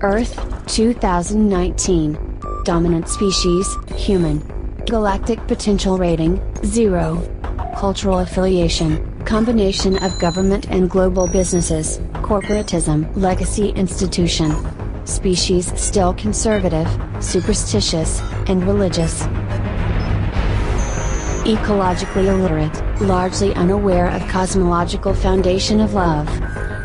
Earth, 2019. Dominant species, human. Galactic potential rating, 0. Cultural affiliation, combination of government and global businesses, corporatism, legacy institution. Species still conservative, superstitious, and religious. Ecologically illiterate, largely unaware of cosmological foundation of love.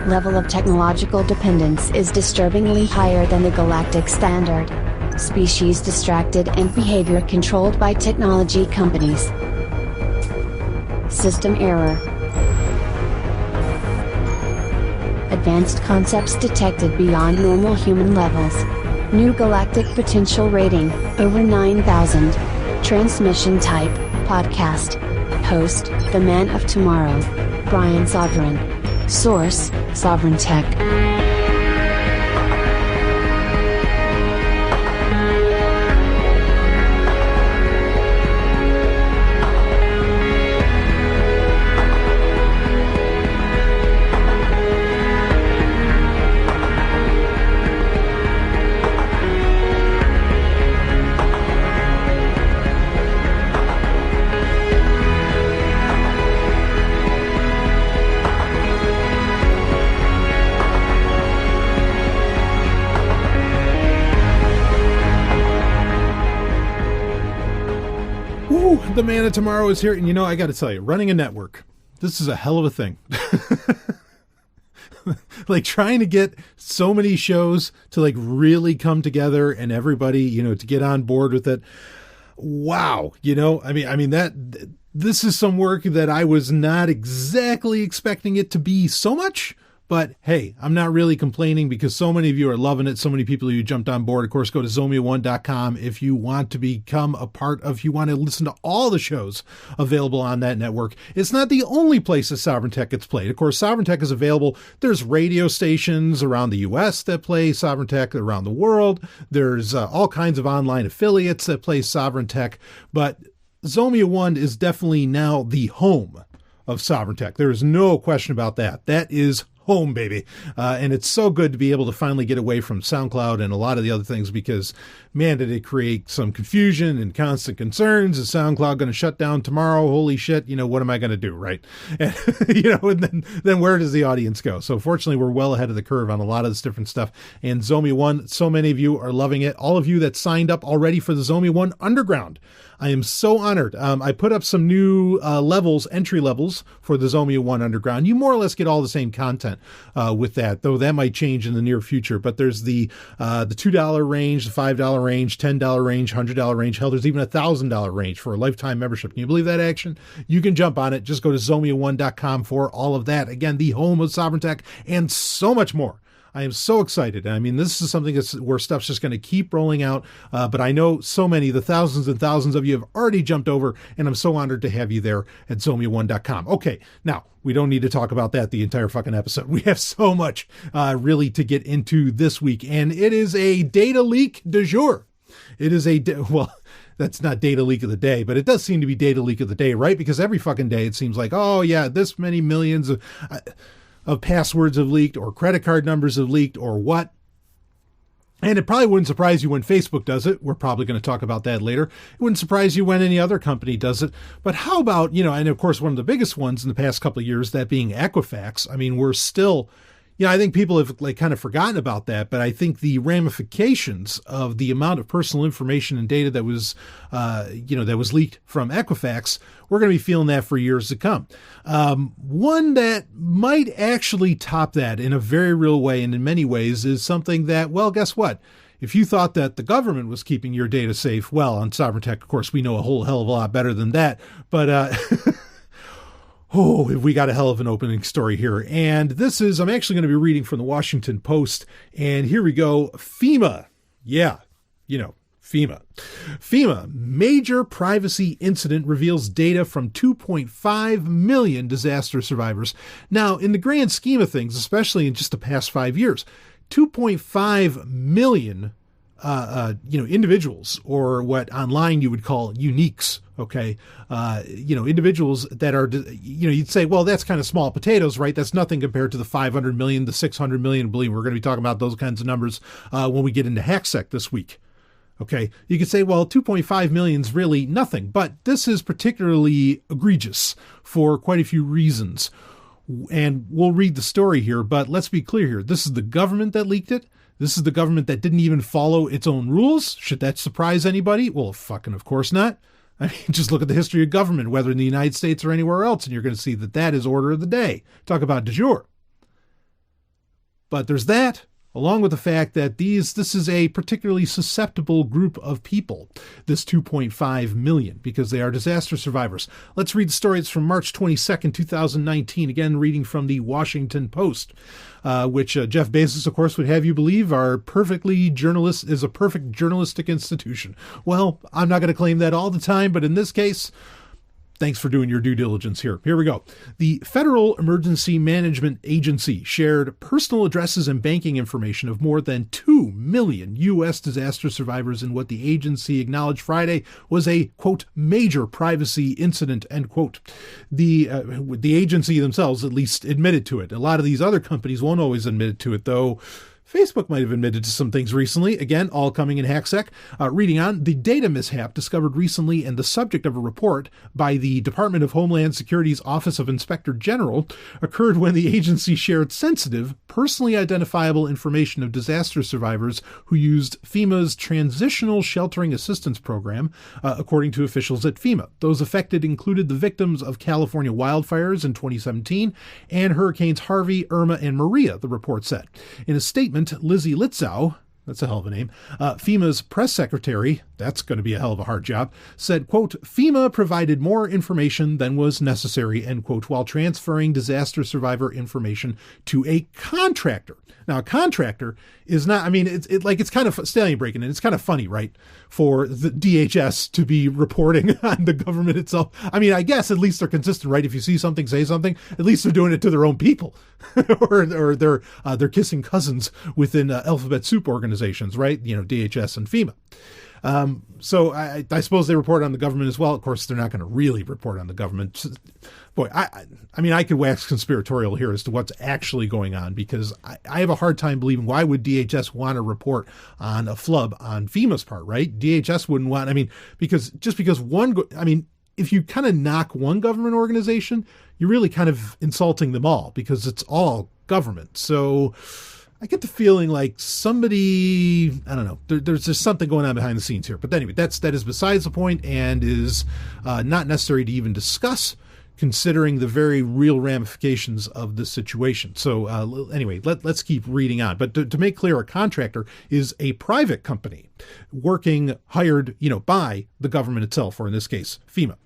Level of technological dependence is disturbingly higher than the galactic standard. Species distracted and behavior controlled by technology companies. System error. Advanced concepts detected beyond normal human levels. New galactic potential rating, over 9,000. Transmission type, podcast. Host, the man of tomorrow. Brian Sovryn. Source, Sovryn Tech. The man of tomorrow is here, and I got to tell you, running a network, this is a hell of a thing. Like trying to get so many shows to like really come together and everybody, to get on board with it. Wow. This is some work that I was not exactly expecting it to be so much. But hey, I'm not really complaining because so many of you are loving it. So many people who jumped on board. Of course, go to zomia1.com if you want to become a part of, you want to listen to all the shows available on that network. It's not the only place that Sovryn Tech gets played. Of course, Sovryn Tech is available. There's radio stations around the U.S. that play Sovryn Tech around the world. There's all kinds of online affiliates that play Sovryn Tech. But Zomia 1 is definitely now the home of Sovryn Tech. There is no question about that. That is home, baby. And it's so good to be able to finally get away from SoundCloud and a lot of the other things because, man, did it create some confusion and constant concerns. Is SoundCloud going to shut down tomorrow? Holy shit. What am I going to do? Right. And, and then where does the audience go? So fortunately, we're well ahead of the curve on a lot of this different stuff. And Zomia 1, so many of you are loving it. All of you that signed up already for the Zomia 1 Underground, I am so honored. I put up some new entry levels for the Zomia 1 Underground. You more or less get all the same content with that, though that might change in the near future. But there's the $2 range, the $5 range, $10 range, $100 range. Hell, there's even a $1,000 range for a lifetime membership. Can you believe that action? You can jump on it. Just go to zomia1.com for all of that. Again, the home of Sovryn Tech and so much more. I am so excited. This is something where stuff's just going to keep rolling out. But I know so many, the thousands and thousands of you have already jumped over, and I'm so honored to have you there at zomia1.com. Okay, now, we don't need to talk about that the entire fucking episode. We have so much really to get into this week, and it is a data leak du jour. It is that's not data leak of the day, but it does seem to be data leak of the day, right? Because every fucking day it seems like, oh yeah, this many millions of passwords have leaked, or credit card numbers have leaked, or what. And it probably wouldn't surprise you when Facebook does it. We're probably going to talk about that later. It wouldn't surprise you when any other company does it. But how about, and of course, one of the biggest ones in the past couple of years, that being Equifax. We're still, I think people have kind of forgotten about that, but I think the ramifications of the amount of personal information and data that was, that was leaked from Equifax, we're going to be feeling that for years to come. One that might actually top that in a very real way and in many ways is something that, well, guess what? If you thought that the government was keeping your data safe, well, on Sovryn Tech, of course, we know a whole hell of a lot better than that. But, we got a hell of an opening story here. And this is, I'm actually going to be reading from the Washington Post. And here we go. FEMA. Yeah, FEMA. FEMA, major privacy incident reveals data from 2.5 million disaster survivors. Now, in the grand scheme of things, especially in just the past 5 years, 2.5 million individuals, or what online you would call uniques. Okay. Individuals that are, you'd say, well, that's kind of small potatoes, right? That's nothing compared to the 500 million, the 600 million. Believe me, we're going to be talking about those kinds of numbers when we get into HackSec this week. Okay. You could say, well, 2.5 million is really nothing, but this is particularly egregious for quite a few reasons. And we'll read the story here, but let's be clear here. This is the government that leaked it. This is the government that didn't even follow its own rules. Should that surprise anybody? Well, fucking of course not. I mean, just look at the history of government, whether in the United States or anywhere else, and you're going to see that that is order of the day. Talk about du jour. But there's that, along with the fact that this is a particularly susceptible group of people, this 2.5 million, because they are disaster survivors. Let's read the story. It's from March 22nd, 2019. Again, reading from the Washington Post, which Jeff Bezos, of course, would have you believe is a perfect journalistic institution. Well, I'm not going to claim that all the time, but in this case, thanks for doing your due diligence here. Here we go. The Federal Emergency Management Agency shared personal addresses and banking information of more than 2 million U.S. disaster survivors in what the agency acknowledged Friday was a, quote, major privacy incident, end quote. The agency themselves at least admitted to it. A lot of these other companies won't always admit to it, though. Facebook might have admitted to some things recently. Again, all coming in HackSec. Reading on, the data mishap discovered recently and the subject of a report by the Department of Homeland Security's Office of Inspector General occurred when the agency shared sensitive, personally identifiable information of disaster survivors who used FEMA's Transitional Sheltering Assistance Program, according to officials at FEMA. Those affected included the victims of California wildfires in 2017 and Hurricanes Harvey, Irma, and Maria, the report said. In a statement, Lizzie Litzow, that's a hell of a name, FEMA's press secretary, that's going to be a hell of a hard job, said, quote, FEMA provided more information than was necessary, end quote, while transferring disaster survivor information to a contractor. Now, a contractor is not, I mean, it's kind of stallion breaking, and it's kind of funny, right, for the DHS to be reporting on the government itself. I mean, I guess at least they're consistent, right? If you see something, say something, at least they're doing it to their own people, or they're kissing cousins within alphabet soup organizations, right? DHS and FEMA. So I suppose they report on the government as well. Of course, they're not going to really report on the government. Boy, I mean, I could wax conspiratorial here as to what's actually going on, because I have a hard time believing why would DHS want to report on a flub on FEMA's part, right? DHS wouldn't want, I mean, because if you kind of knock one government organization, you're really kind of insulting them all, because it's all government. So I get the feeling like somebody, I don't know, there's just something going on behind the scenes here. But anyway, that is besides the point, and is not necessary to even discuss, considering the very real ramifications of this situation. So anyway, let's keep reading on. But to make clear, a contractor is a private company hired by the government itself, or in this case, FEMA.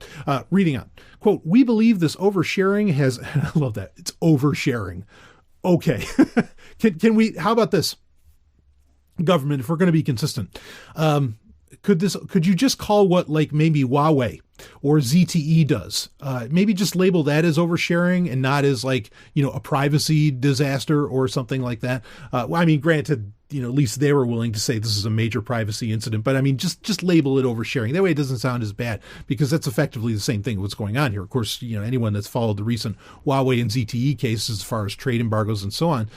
Reading on, quote, we believe this oversharing has, I love that, it's oversharing. Okay. Can we, how about this? Government, if we're going to be consistent, could you just call what, like, maybe Huawei or ZTE does? Maybe just label that as oversharing and not as, like, a privacy disaster or something like that. I mean, granted, at least they were willing to say this is a major privacy incident, but I mean, just label it oversharing. That way it doesn't sound as bad, because that's effectively the same thing what's going on here. Of course, anyone that's followed the recent Huawei and ZTE cases as far as trade embargoes and so on,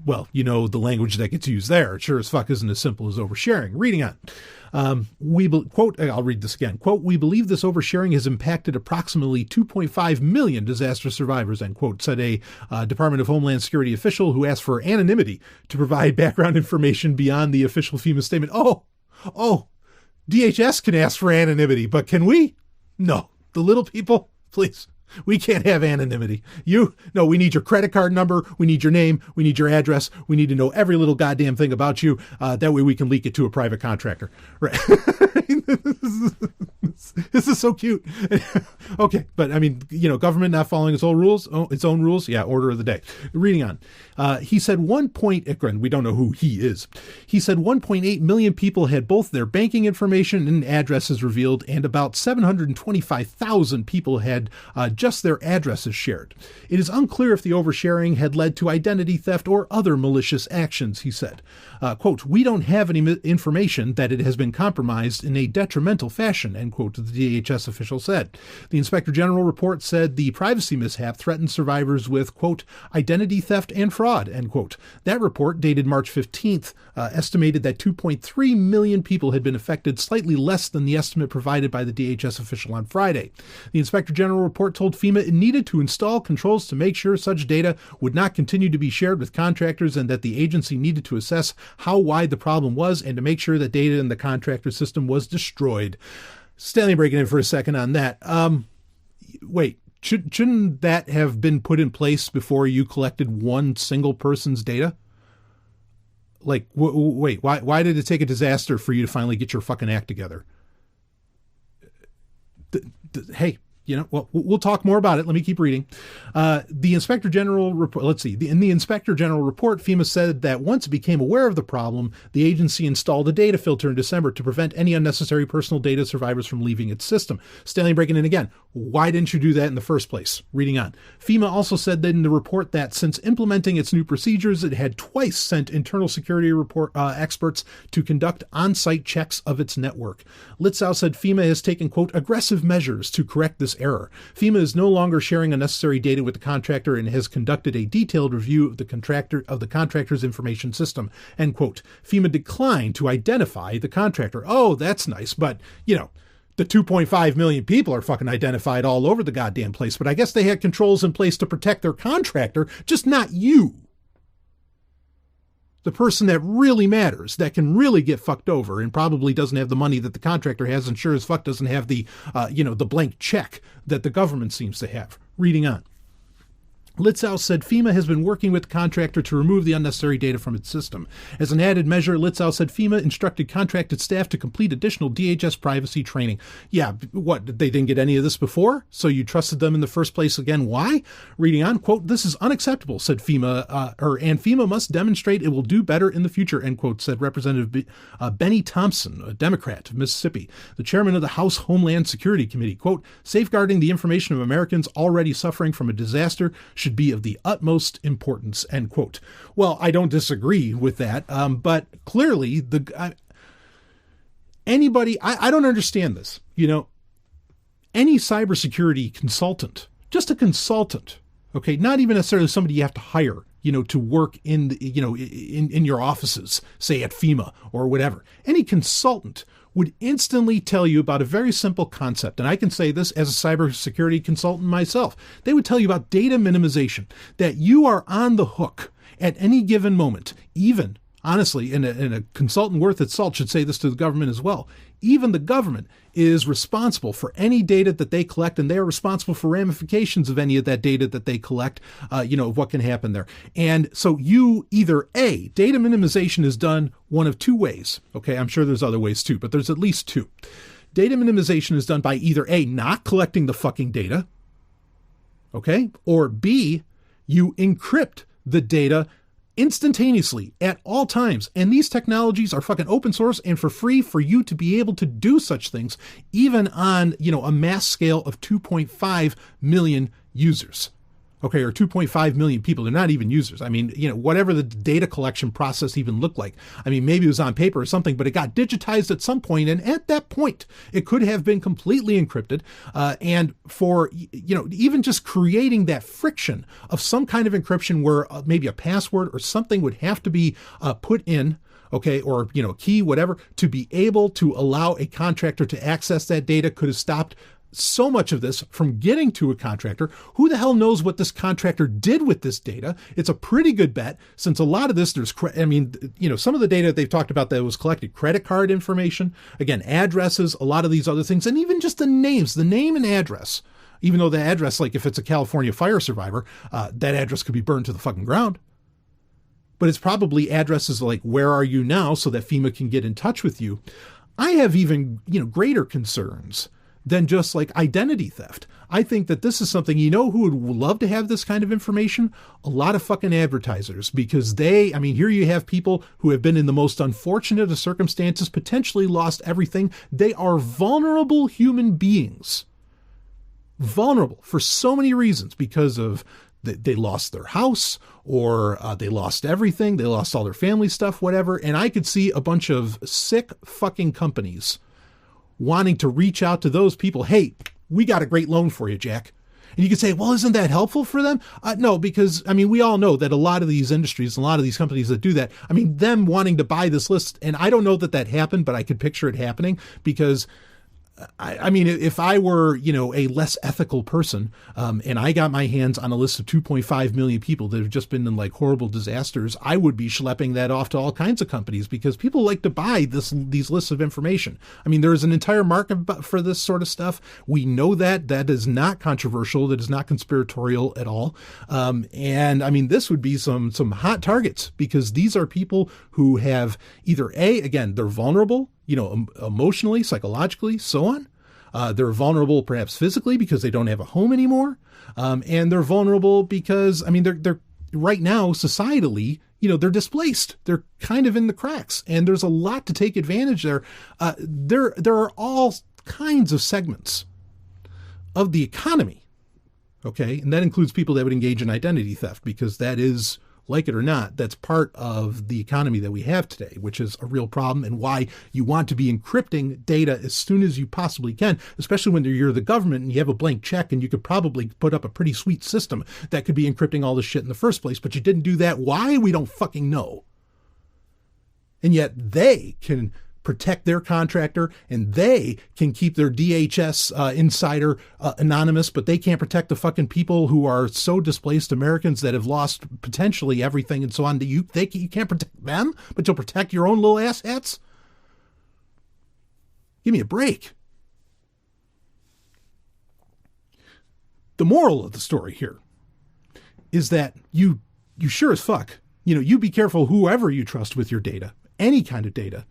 well, the language that gets used there. It sure as fuck isn't as simple as oversharing. Reading on. Quote, I'll read this again. Quote, we believe this oversharing has impacted approximately 2.5 million disaster survivors, end quote, said a Department of Homeland Security official who asked for anonymity to provide background information beyond the official FEMA statement. Oh, DHS can ask for anonymity, but can we? No. The little people, please. We can't have anonymity. We need your credit card number. We need your name. We need your address. We need to know every little goddamn thing about you. That way we can leak it to a private contractor. Right. This is so cute. Okay. But I mean, government not following its own rules. Yeah. Order of the day. Reading on. He said and we don't know who he is. He said 1.8 million people had both their banking information and addresses revealed, and about 725,000 people had just their addresses shared. It is unclear if the oversharing had led to identity theft or other malicious actions, he said. Quote, we don't have any information that it has been compromised in a detrimental fashion, end quote, the DHS official said. The Inspector General report said the privacy mishap threatened survivors with, quote, identity theft and fraud, end quote. That report, dated March 15th, estimated that 2.3 million people had been affected, slightly less than the estimate provided by the DHS official on Friday. The Inspector General report told FEMA it needed to install controls to make sure such data would not continue to be shared with contractors, and that the agency needed to assess how wide the problem was and to make sure that data in the contractor system was destroyed. Stanley, breaking in for a second on that. Wait, shouldn't that have been put in place before you collected one single person's data? Like, wait, why did it take a disaster for you to finally get your fucking act together? Hey, you know, well, we'll talk more about it. Let me keep reading. The Inspector General report, let's see. In the Inspector General report, FEMA said that once it became aware of the problem, the agency installed a data filter in December to prevent any unnecessary personal data survivors from leaving its system. Stanley breaking in again. Why didn't you do that in the first place? Reading on. FEMA also said that in the report that since implementing its new procedures, it had twice sent internal security experts to conduct on-site checks of its network. Litzau said FEMA has taken, quote, aggressive measures to correct this error. FEMA is no longer sharing unnecessary data with the contractor and has conducted a detailed review of the contractor's information system, end quote. FEMA declined to identify the contractor. Oh, that's nice, but, you know, the 2.5 million people are fucking identified all over the goddamn place, but I guess they had controls in place to protect their contractor, just not you. The person that really matters, that can really get fucked over and probably doesn't have the money that the contractor has, and sure as fuck doesn't have the, the blank check that the government seems to have. Reading on. Litzau said FEMA has been working with the contractor to remove the unnecessary data from its system. As an added measure, Litzau said FEMA instructed contracted staff to complete additional DHS privacy training. Yeah, what, they didn't get any of this before? So you trusted them in the first place again? Why? Reading on, quote, this is unacceptable, said FEMA, and FEMA must demonstrate it will do better in the future, end quote, said Representative Benny Thompson, a Democrat of Mississippi, the chairman of the House Homeland Security Committee. Quote, safeguarding the information of Americans already suffering from a disaster should be of the utmost importance, end quote. Well, I don't disagree with that, but clearly I don't understand this. You know, any cybersecurity consultant, just a consultant, okay, not even necessarily somebody you have to hire, you know, to work in your offices, say at FEMA or whatever. Any consultant would instantly tell you about a very simple concept. And I can say this as a cybersecurity consultant myself. They would tell you about data minimization, that you are on the hook at any given moment. Even, honestly, and a consultant worth its salt should say this to the government as well. Even the government is responsible for any data that they collect, and they are responsible for ramifications of any of that data that they collect, of what can happen there. And so you either data minimization is done one of two ways. Okay, I'm sure there's other ways too, but there's at least two. Data minimization is done by either not collecting the fucking data, okay, or B, you encrypt the data instantaneously at all times. And these technologies are fucking open source and for free for you to be able to do such things, even on, a mass scale of 2.5 million users. Okay, or 2.5 million people. They're not even users. I mean, whatever the data collection process even looked like. I mean, maybe it was on paper or something, but it got digitized at some point, and at that point, it could have been completely encrypted. And for, even just creating that friction of some kind of encryption where maybe a password or something would have to be put in, okay, or, key, whatever, to be able to allow a contractor to access that data could have stopped so much of this from getting to a contractor. Who the hell knows what this contractor did with this data? It's a pretty good bet, since a lot of this, some of the data they've talked about that was collected, credit card information, again, addresses, a lot of these other things, and even just the names, the name and address. Even though the address, like if it's a California fire survivor, that address could be burned to the fucking ground. But it's probably addresses like, where are you now, so that FEMA can get in touch with you. I have even, greater concerns than just like identity theft. I think that this is something, who would love to have this kind of information? A lot of fucking advertisers, because here you have people who have been in the most unfortunate of circumstances, potentially lost everything. They are vulnerable human beings. vulnerable for so many reasons because of they lost their house or they lost everything. They lost all their family stuff, whatever. And I could see a bunch of sick fucking companies wanting to reach out to those people. Hey, we got a great loan for you, Jack. And you could say, well, isn't that helpful for them? No, because, I mean, we all know that a lot of these industries, a lot of these companies that do that, I mean, them wanting to buy this list, and I don't know that happened, but I could picture it happening because I mean, if I were, a less ethical person, and I got my hands on a list of 2.5 million people that have just been in like horrible disasters, I would be schlepping that off to all kinds of companies because people like to buy these lists of information. I mean, there is an entire market for this sort of stuff. We know that is not controversial. That is not conspiratorial at all. And I mean, this would be some hot targets because these are people who have either again, they're vulnerable, emotionally, psychologically, so on. They're vulnerable perhaps physically because they don't have a home anymore. And they're vulnerable because, I mean, they're right now societally, they're displaced. They're kind of in the cracks and there's a lot to take advantage there. There are all kinds of segments of the economy. Okay. And that includes people that would engage in identity theft because that is, like it or not, that's part of the economy that we have today, which is a real problem and why you want to be encrypting data as soon as you possibly can, especially when you're the government and you have a blank check and you could probably put up a pretty sweet system that could be encrypting all this shit in the first place, but you didn't do that. Why? We don't fucking know. And yet they can protect their contractor and they can keep their DHS insider anonymous, but they can't protect the fucking people who are so displaced Americans that have lost potentially everything and so on. You can't protect them, but you'll protect your own little asshats? Give me a break. The moral of the story here is that you sure as fuck, you be careful whoever you trust with your data, any kind of data.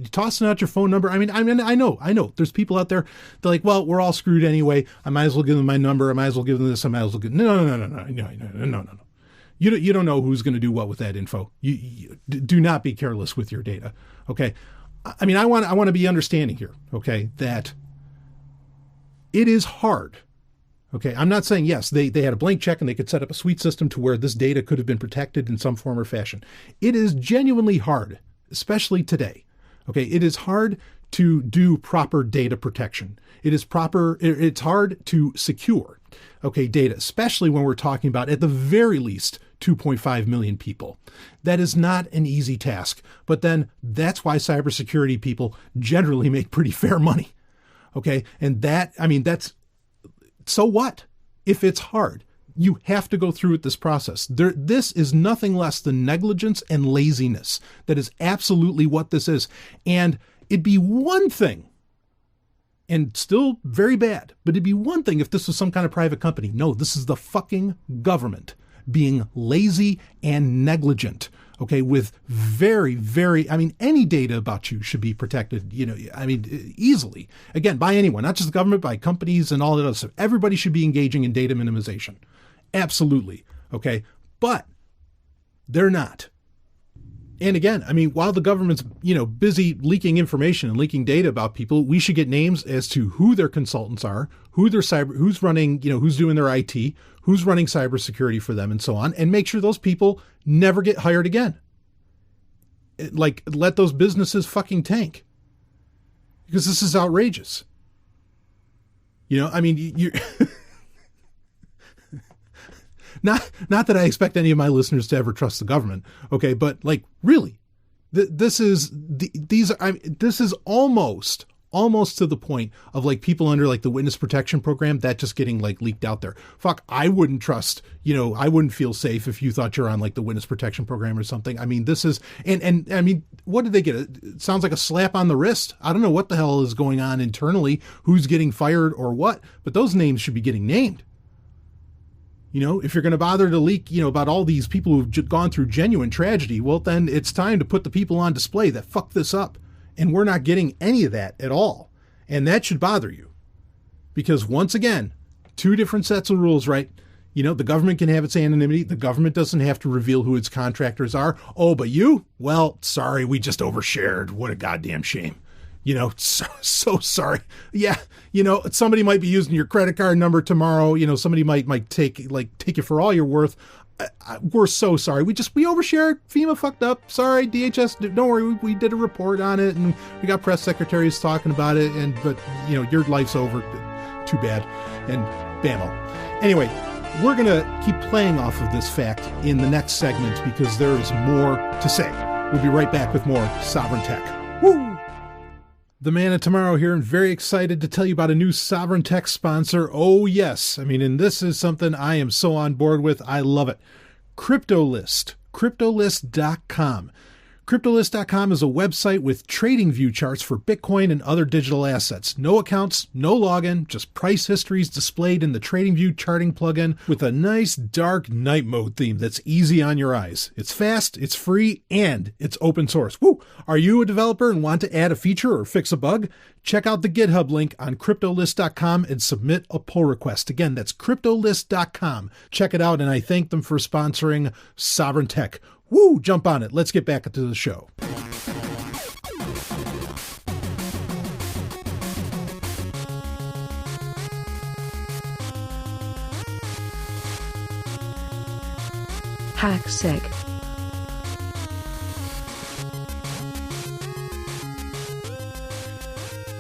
Tossing out your phone number. I mean, I know. There's people out there. They're like, well, we're all screwed anyway. I might as well give them my number. I might as well give them this. I might as well give. No. You don't know who's going to do what with that info. You do not be careless with your data. Okay. I mean, I want to be understanding here. Okay, that it is hard. Okay, I'm not saying yes. They had a blank check and they could set up a sweet system to where this data could have been protected in some form or fashion. It is genuinely hard, especially today. Okay, it is hard to do proper data protection. It's hard to secure, data, especially when we're talking about, at the very least, 2.5 million people. That is not an easy task. But then that's why cybersecurity people generally make pretty fair money. Okay, and that's, so what? If it's hard, you have to go through with this process. This is nothing less than negligence and laziness. That is absolutely what this is. And it'd be one thing, and still very bad, but it'd be one thing if this was some kind of private company. No, this is the fucking government being lazy and negligent. Okay, with very, very, any data about you should be protected, easily. Again, by anyone, not just the government, by companies and all that other stuff. Everybody should be engaging in data minimization. Absolutely. Okay. But they're not. And again, while the government's, busy leaking information and leaking data about people, we should get names as to who their consultants are, who's running, who's doing their IT, who's running cybersecurity for them and so on, and make sure those people never get hired again. Like, let those businesses fucking tank. Because this is outrageous. You're Not that I expect any of my listeners to ever trust the government, okay? But like, really, this is almost to the point of like people under like the witness protection program that just getting like leaked out there. Fuck, I wouldn't trust. I wouldn't feel safe if you thought you're on like the witness protection program or something. This is and what did they get? It sounds like a slap on the wrist. I don't know what the hell is going on internally, who's getting fired or what, but those names should be getting named. If you're going to bother to leak, about all these people who've gone through genuine tragedy, well, then it's time to put the people on display that fucked this up. And we're not getting any of that at all. And that should bother you. Because once again, two different sets of rules, right? The government can have its anonymity. The government doesn't have to reveal who its contractors are. Oh, but you? Well, sorry, we just overshared. What a goddamn shame. so sorry. Yeah, somebody might be using your credit card number tomorrow. Somebody might take you for all you're worth. We're so sorry. We overshared. FEMA fucked up. Sorry, DHS. Don't worry. We did a report on it, and we got press secretaries talking about it. But your life's over. Too bad. And bammo. Anyway, we're gonna keep playing off of this fact in the next segment because there is more to say. We'll be right back with more Sovryn Tech. Woo! The Man of Tomorrow here, and very excited to tell you about a new Sovryn Tech sponsor. Oh yes, and this is something I am so on board with. I love it. CryptoList, CryptoList.com. CryptoList.com is a website with trading view charts for Bitcoin and other digital assets. No accounts, no login, just price histories displayed in the trading view charting plugin with a nice dark night mode theme that's easy on your eyes. It's fast, it's free, and it's open source. Woo! Are you a developer and want to add a feature or fix a bug? Check out the GitHub link on CryptoList.com and submit a pull request. Again, that's CryptoList.com. Check it out, and I thank them for sponsoring Sovryn Tech. Woo! Jump on it. Let's get back into the show. HackSec.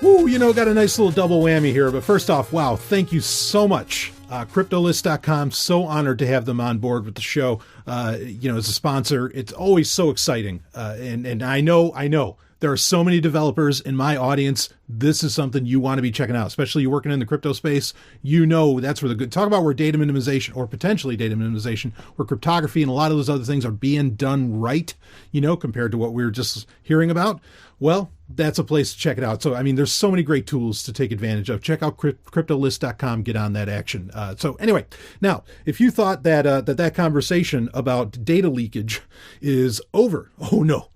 Woo! Got a nice little double whammy here. But first off, wow, thank you so much. CryptoList.com, so honored to have them on board with the show. As a sponsor, it's always so exciting. And I know there are so many developers in my audience. This is something you want to be checking out, especially you working in the crypto space. That's where talk about where data minimization or potentially data minimization, where cryptography and a lot of those other things are being done right, compared to what we were just hearing about. Well, that's a place to check it out. So, there's so many great tools to take advantage of. Check out CryptoList.com, get on that action. So anyway, now, if you thought that conversation about data leakage is over, oh no.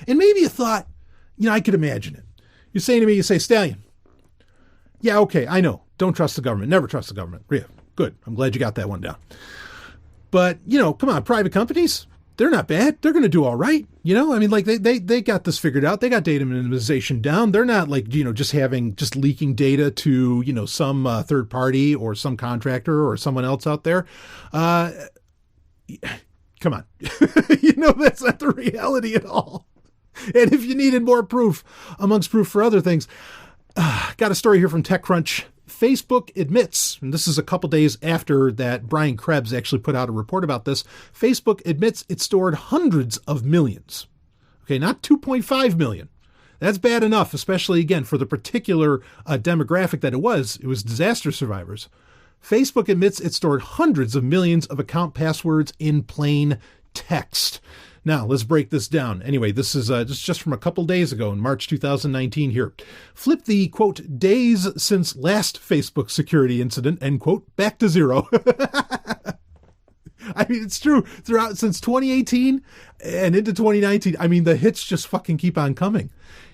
And maybe you thought, I could imagine it. You're saying to me, Stallion, yeah, okay, I know. Don't trust the government. Never trust the government. Yeah, good. I'm glad you got that one down. But, come on, private companies, they're not bad. They're going to do all right. They got this figured out. They got data minimization down. They're not just leaking data to, some third party or some contractor or someone else out there. Come on. That's not the reality at all. And if you needed more proof amongst proof for other things, got a story here from TechCrunch. Facebook admits, and this is a couple days after that Brian Krebs actually put out a report about this, Facebook admits it stored hundreds of millions. Okay, not 2.5 million. That's bad enough, especially, again, for the particular demographic that it was. It was disaster survivors. Facebook admits it stored hundreds of millions of account passwords in plain text. Now, let's break this down. Anyway, this is just from a couple days ago in March 2019 here. Flip the, quote, days since last Facebook security incident, end quote, back to zero. It's true. Throughout, since 2018 and into 2019, the hits just fucking keep on coming.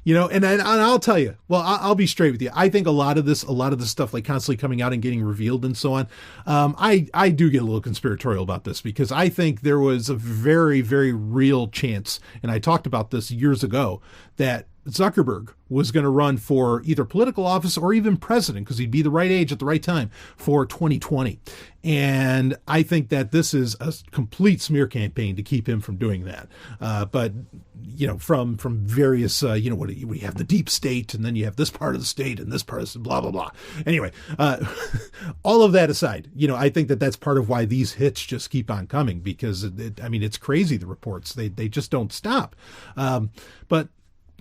And I'll tell you, well, I'll be straight with you. I think a lot of this stuff like constantly coming out and getting revealed and so on. I do get a little conspiratorial about this because I think there was a very, very real chance, and I talked about this years ago, that Zuckerberg was going to run for either political office or even president because he'd be the right age at the right time for 2020. And I think that this is a complete smear campaign to keep him from doing that. But from various, we have the deep state, and then you have this part of the state and this part of blah, blah, blah. Anyway, all of that aside, I think that that's part of why these hits just keep on coming because, it's crazy, the reports. They just don't stop. But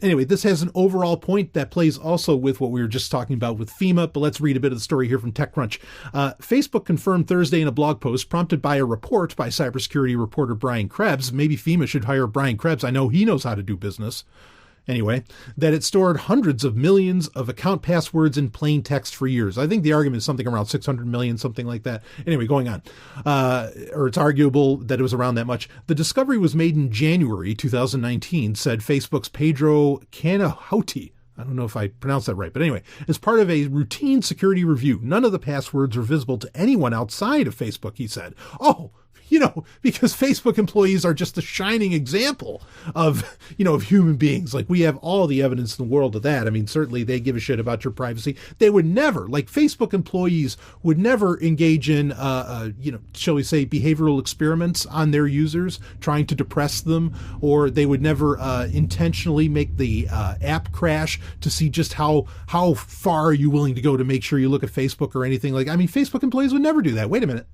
anyway, this has an overall point that plays also with what we were just talking about with FEMA, but let's read a bit of the story here from TechCrunch. Facebook confirmed Thursday in a blog post prompted by a report by cybersecurity reporter Brian Krebs. Maybe FEMA should hire Brian Krebs. I know he knows how to do business. Anyway, that it stored hundreds of millions of account passwords in plain text for years. I think the argument is something around 600 million, something like that. Anyway, going on. Or it's arguable that it was around that much. The discovery was made in January 2019, said Facebook's Pedro Canahouti. I don't know if I pronounced that right, but anyway, as part of a routine security review, none of the passwords are visible to anyone outside of Facebook, he said. Oh, because Facebook employees are just a shining example of, of human beings. Like, we have all the evidence in the world of that. I mean, certainly they give a shit about your privacy. They would never, like, Facebook employees would never engage in, shall we say, behavioral experiments on their users, trying to depress them, or they would never intentionally make the app crash to see just how far are you willing to go to make sure you look at Facebook or anything like. I mean, Facebook employees would never do that. Wait a minute.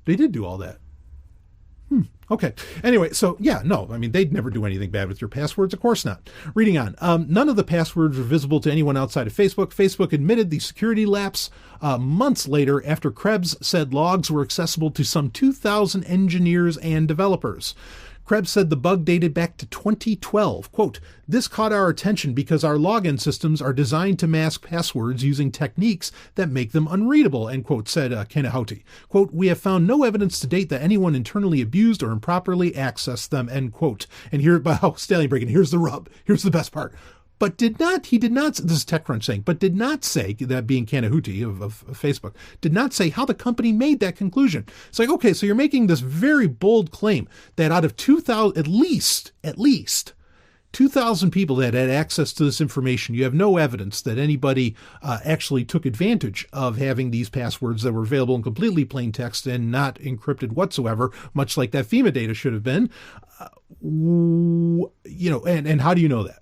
They did do all that. Okay. Anyway, so yeah, no, I mean, they'd never do anything bad with your passwords. Of course not. Reading on. None of the passwords were visible to anyone outside of Facebook. Facebook admitted the security lapse months later after Krebs said logs were accessible to some 2,000 engineers and developers. Krebs said the bug dated back to 2012. Quote, "This caught our attention because our login systems are designed to mask passwords using techniques that make them unreadable," end quote, said Kanahouti. Quote, "We have found no evidence to date that anyone internally abused or improperly accessed them," end quote. And here, Stanley Breaking, here's the rub. Here's the best part. But he did not, this is TechCrunch saying, but did not say, that being Kanahouti of Facebook, did not say how the company made that conclusion. It's like, okay, so you're making this very bold claim that out of 2,000, at least 2,000 people that had access to this information, you have no evidence that anybody actually took advantage of having these passwords that were available in completely plain text and not encrypted whatsoever, much like that FEMA data should have been. And how do you know that?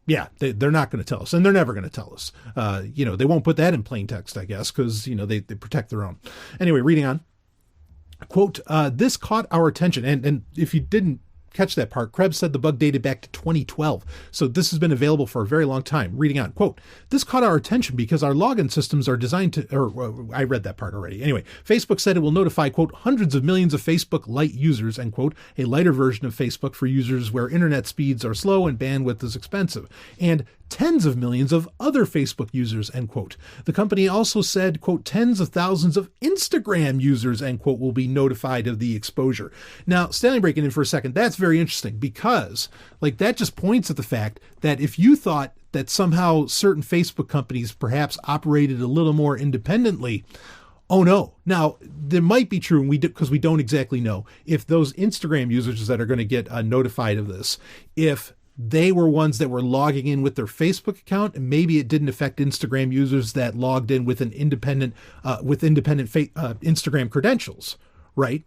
Yeah, they're not going to tell us, and they're never going to tell us. They won't put that in plain text, I guess, because, they protect their own. Anyway, reading on. Quote, "This caught our attention." And if you didn't catch that part, Krebs said the bug dated back to 2012. So this has been available for a very long time. Reading on. Quote, "This caught our attention because our login systems are designed to," I read that part already. Anyway, Facebook said it will notify, quote, "hundreds of millions of Facebook Lite users," end quote, a lighter version of Facebook for users where internet speeds are slow and bandwidth is expensive, and tens of millions of other Facebook users, end quote. The company also said, quote, "tens of thousands of Instagram users," end quote, "will be notified of the exposure." Now, Stanley breaking in for a second, that's very interesting because, that just points at the fact that if you thought that somehow certain Facebook companies perhaps operated a little more independently, oh no. Now, there might be true, because we don't exactly know, if those Instagram users that are going to get notified of this, if they were ones that were logging in with their Facebook account, and maybe it didn't affect Instagram users that logged in with independent Instagram credentials, right?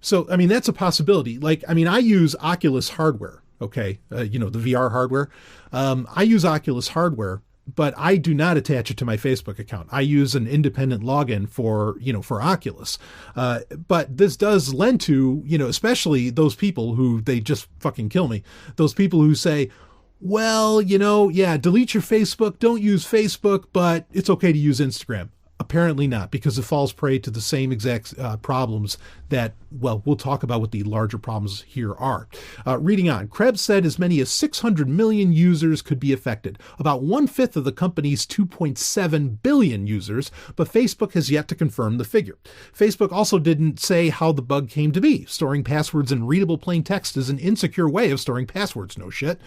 So, I mean, that's a possibility. I use Oculus hardware, okay? The VR hardware. I use Oculus hardware, but I do not attach it to my Facebook account. I use an independent login for Oculus. But this does lend to, especially those people who they just fucking kill me. Those people who say, well, delete your Facebook, don't use Facebook, but it's okay to use Instagram. Apparently not, because it falls prey to the same exact problems that, we'll talk about what the larger problems here are. Reading on, Krebs said as many as 600 million users could be affected, about 1/5 of the company's 2.7 billion users, but Facebook has yet to confirm the figure. Facebook also didn't say how the bug came to be. Storing passwords in readable plain text is an insecure way of storing passwords, no shit.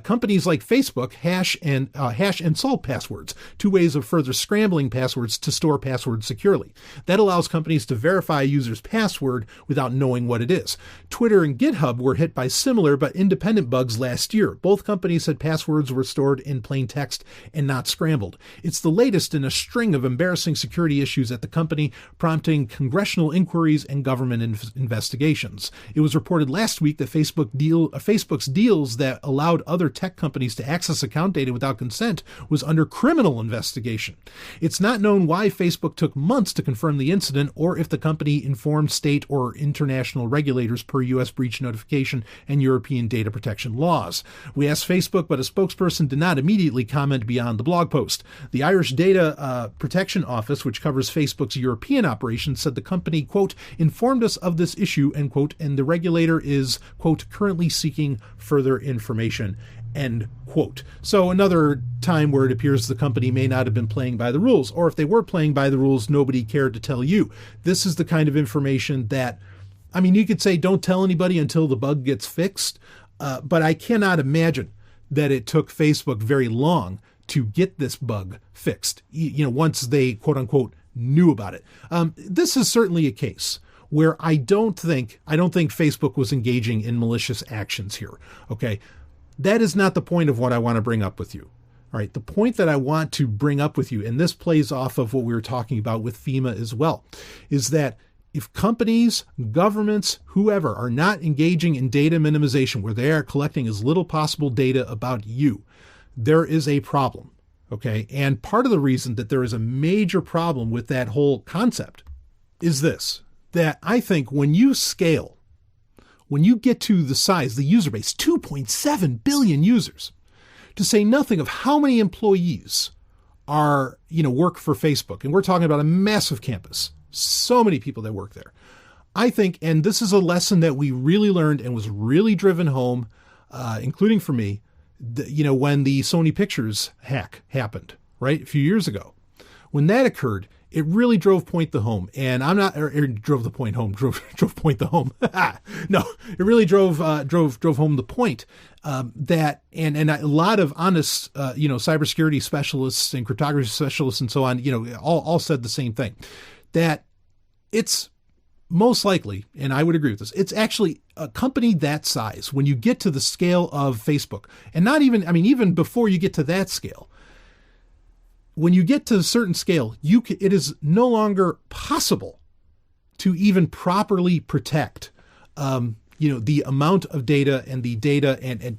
Companies like Facebook hash and salt passwords, two ways of further scrambling passwords to store passwords securely. That allows companies to verify a user's password without knowing what it is. Twitter and GitHub were hit by similar but independent bugs last year. Both companies said passwords were stored in plain text and not scrambled. It's the latest in a string of embarrassing security issues at the company, prompting congressional inquiries and government investigations. It was reported last week that Facebook's deals that allowed other tech companies to access account data without consent was under criminal investigation. It's not known why Facebook took months to confirm the incident or if the company informed state or international regulators per U.S. breach notification and European data protection laws. We asked Facebook, but a spokesperson did not immediately comment beyond the blog post. The Irish Data Protection Office, which covers Facebook's European operations, said the company, quote, informed us of this issue, end quote, and the regulator is, quote, currently seeking further information, end quote. So another time where it appears the company may not have been playing by the rules, or if they were playing by the rules, nobody cared to tell you. This is the kind of information that, you could say don't tell anybody until the bug gets fixed, but I cannot imagine that it took Facebook very long to get this bug fixed, once they, quote unquote, knew about it. This is certainly a case where I don't think Facebook was engaging in malicious actions here. Okay. That is not the point of what I want to bring up with you. All right. The point that I want to bring up with you, and this plays off of what we were talking about with FEMA as well, is that if companies, governments, whoever are not engaging in data minimization, where they are collecting as little possible data about you, there is a problem. Okay. And part of the reason that there is a major problem with that whole concept is this, that I think when you scale, when you get to the size, the user base, 2.7 billion users, to say nothing of how many employees are, work for Facebook. And we're talking about a massive campus, so many people that work there. I think, and this is a lesson that we really learned and was really driven home, including for me, when the Sony Pictures hack happened, right? A few years ago. When that occurred, it really drove point the home. And I'm not, or drove the point home, drove point the home. No, it really drove home the point that, and a lot of honest, cybersecurity specialists and cryptography specialists and so on, all said the same thing, that it's most likely, and I would agree with this, it's actually a company that size, when you get to the scale of Facebook, and not even, even before you get to that scale, when you get to a certain scale, it is no longer possible to even properly protect, the amount of data and the data and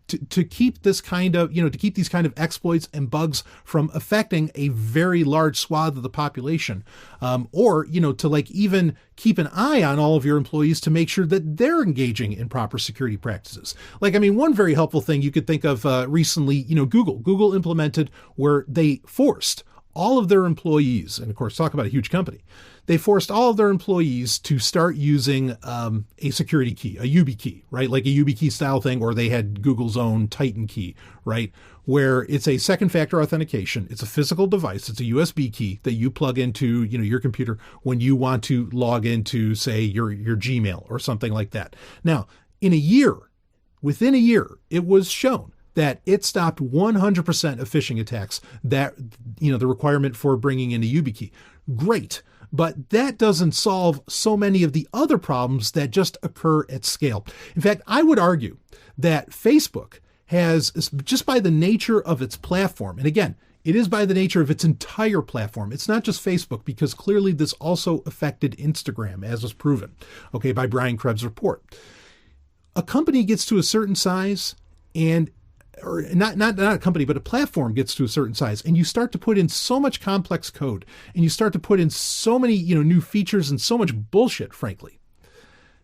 to keep this kind of, to keep these kind of exploits and bugs from affecting a very large swath of the population, or, to even keep an eye on all of your employees to make sure that they're engaging in proper security practices. One very helpful thing you could think of recently, Google implemented where they forced all of their employees, and of course, talk about a huge company, they forced all of their employees to start using a security key, a YubiKey, right? Like a YubiKey style thing, or they had Google's own Titan key, right? Where it's a second factor authentication. It's a physical device. It's a USB key that you plug into, your computer when you want to log into, say, your Gmail or something like that. Now, within a year, it was shown that it stopped 100% of phishing attacks, that, the requirement for bringing in a YubiKey. Great. But that doesn't solve so many of the other problems that just occur at scale. In fact, I would argue that Facebook has, just by the nature of its platform, and again, it is by the nature of its entire platform. It's not just Facebook, because clearly this also affected Instagram, as was proven, by Brian Krebs' report. A company gets to a certain size, or not a company, but a platform gets to a certain size, and you start to put in so much complex code, and you start to put in so many, new features and so much bullshit, frankly,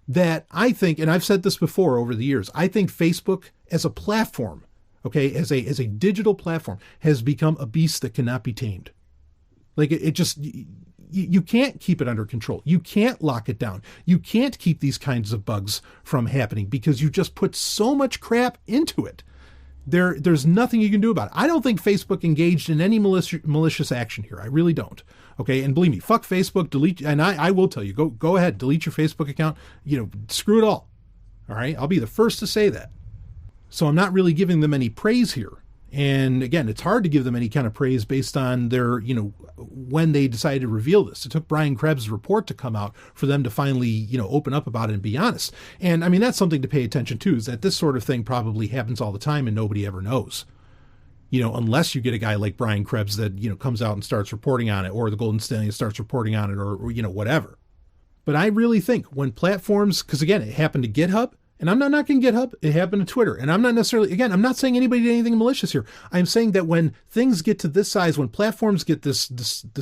that I think, and I've said this before over the years, I think Facebook as a platform, as a digital platform, has become a beast that cannot be tamed. You can't keep it under control. You can't lock it down. You can't keep these kinds of bugs from happening because you just put so much crap into it. There's nothing you can do about it. I don't think Facebook engaged in any malicious action here. I really don't. And believe me, fuck Facebook, delete, and I will tell you, go ahead, delete your Facebook account, screw it all. All right. I'll be the first to say that. So I'm not really giving them any praise here. And again, it's hard to give them any kind of praise based on their, when they decided to reveal this. It took Brian Krebs' report to come out for them to finally, open up about it and be honest. And that's something to pay attention to, is that this sort of thing probably happens all the time and nobody ever knows. Unless you get a guy like Brian Krebs that, comes out and starts reporting on it, or the Golden Stallion starts reporting on it, or whatever. But I really think when platforms, because again, it happened to GitHub, and I'm not knocking GitHub, it happened to Twitter. And I'm not necessarily, again, I'm not saying anybody did anything malicious here. I'm saying that when things get to this size, when platforms get this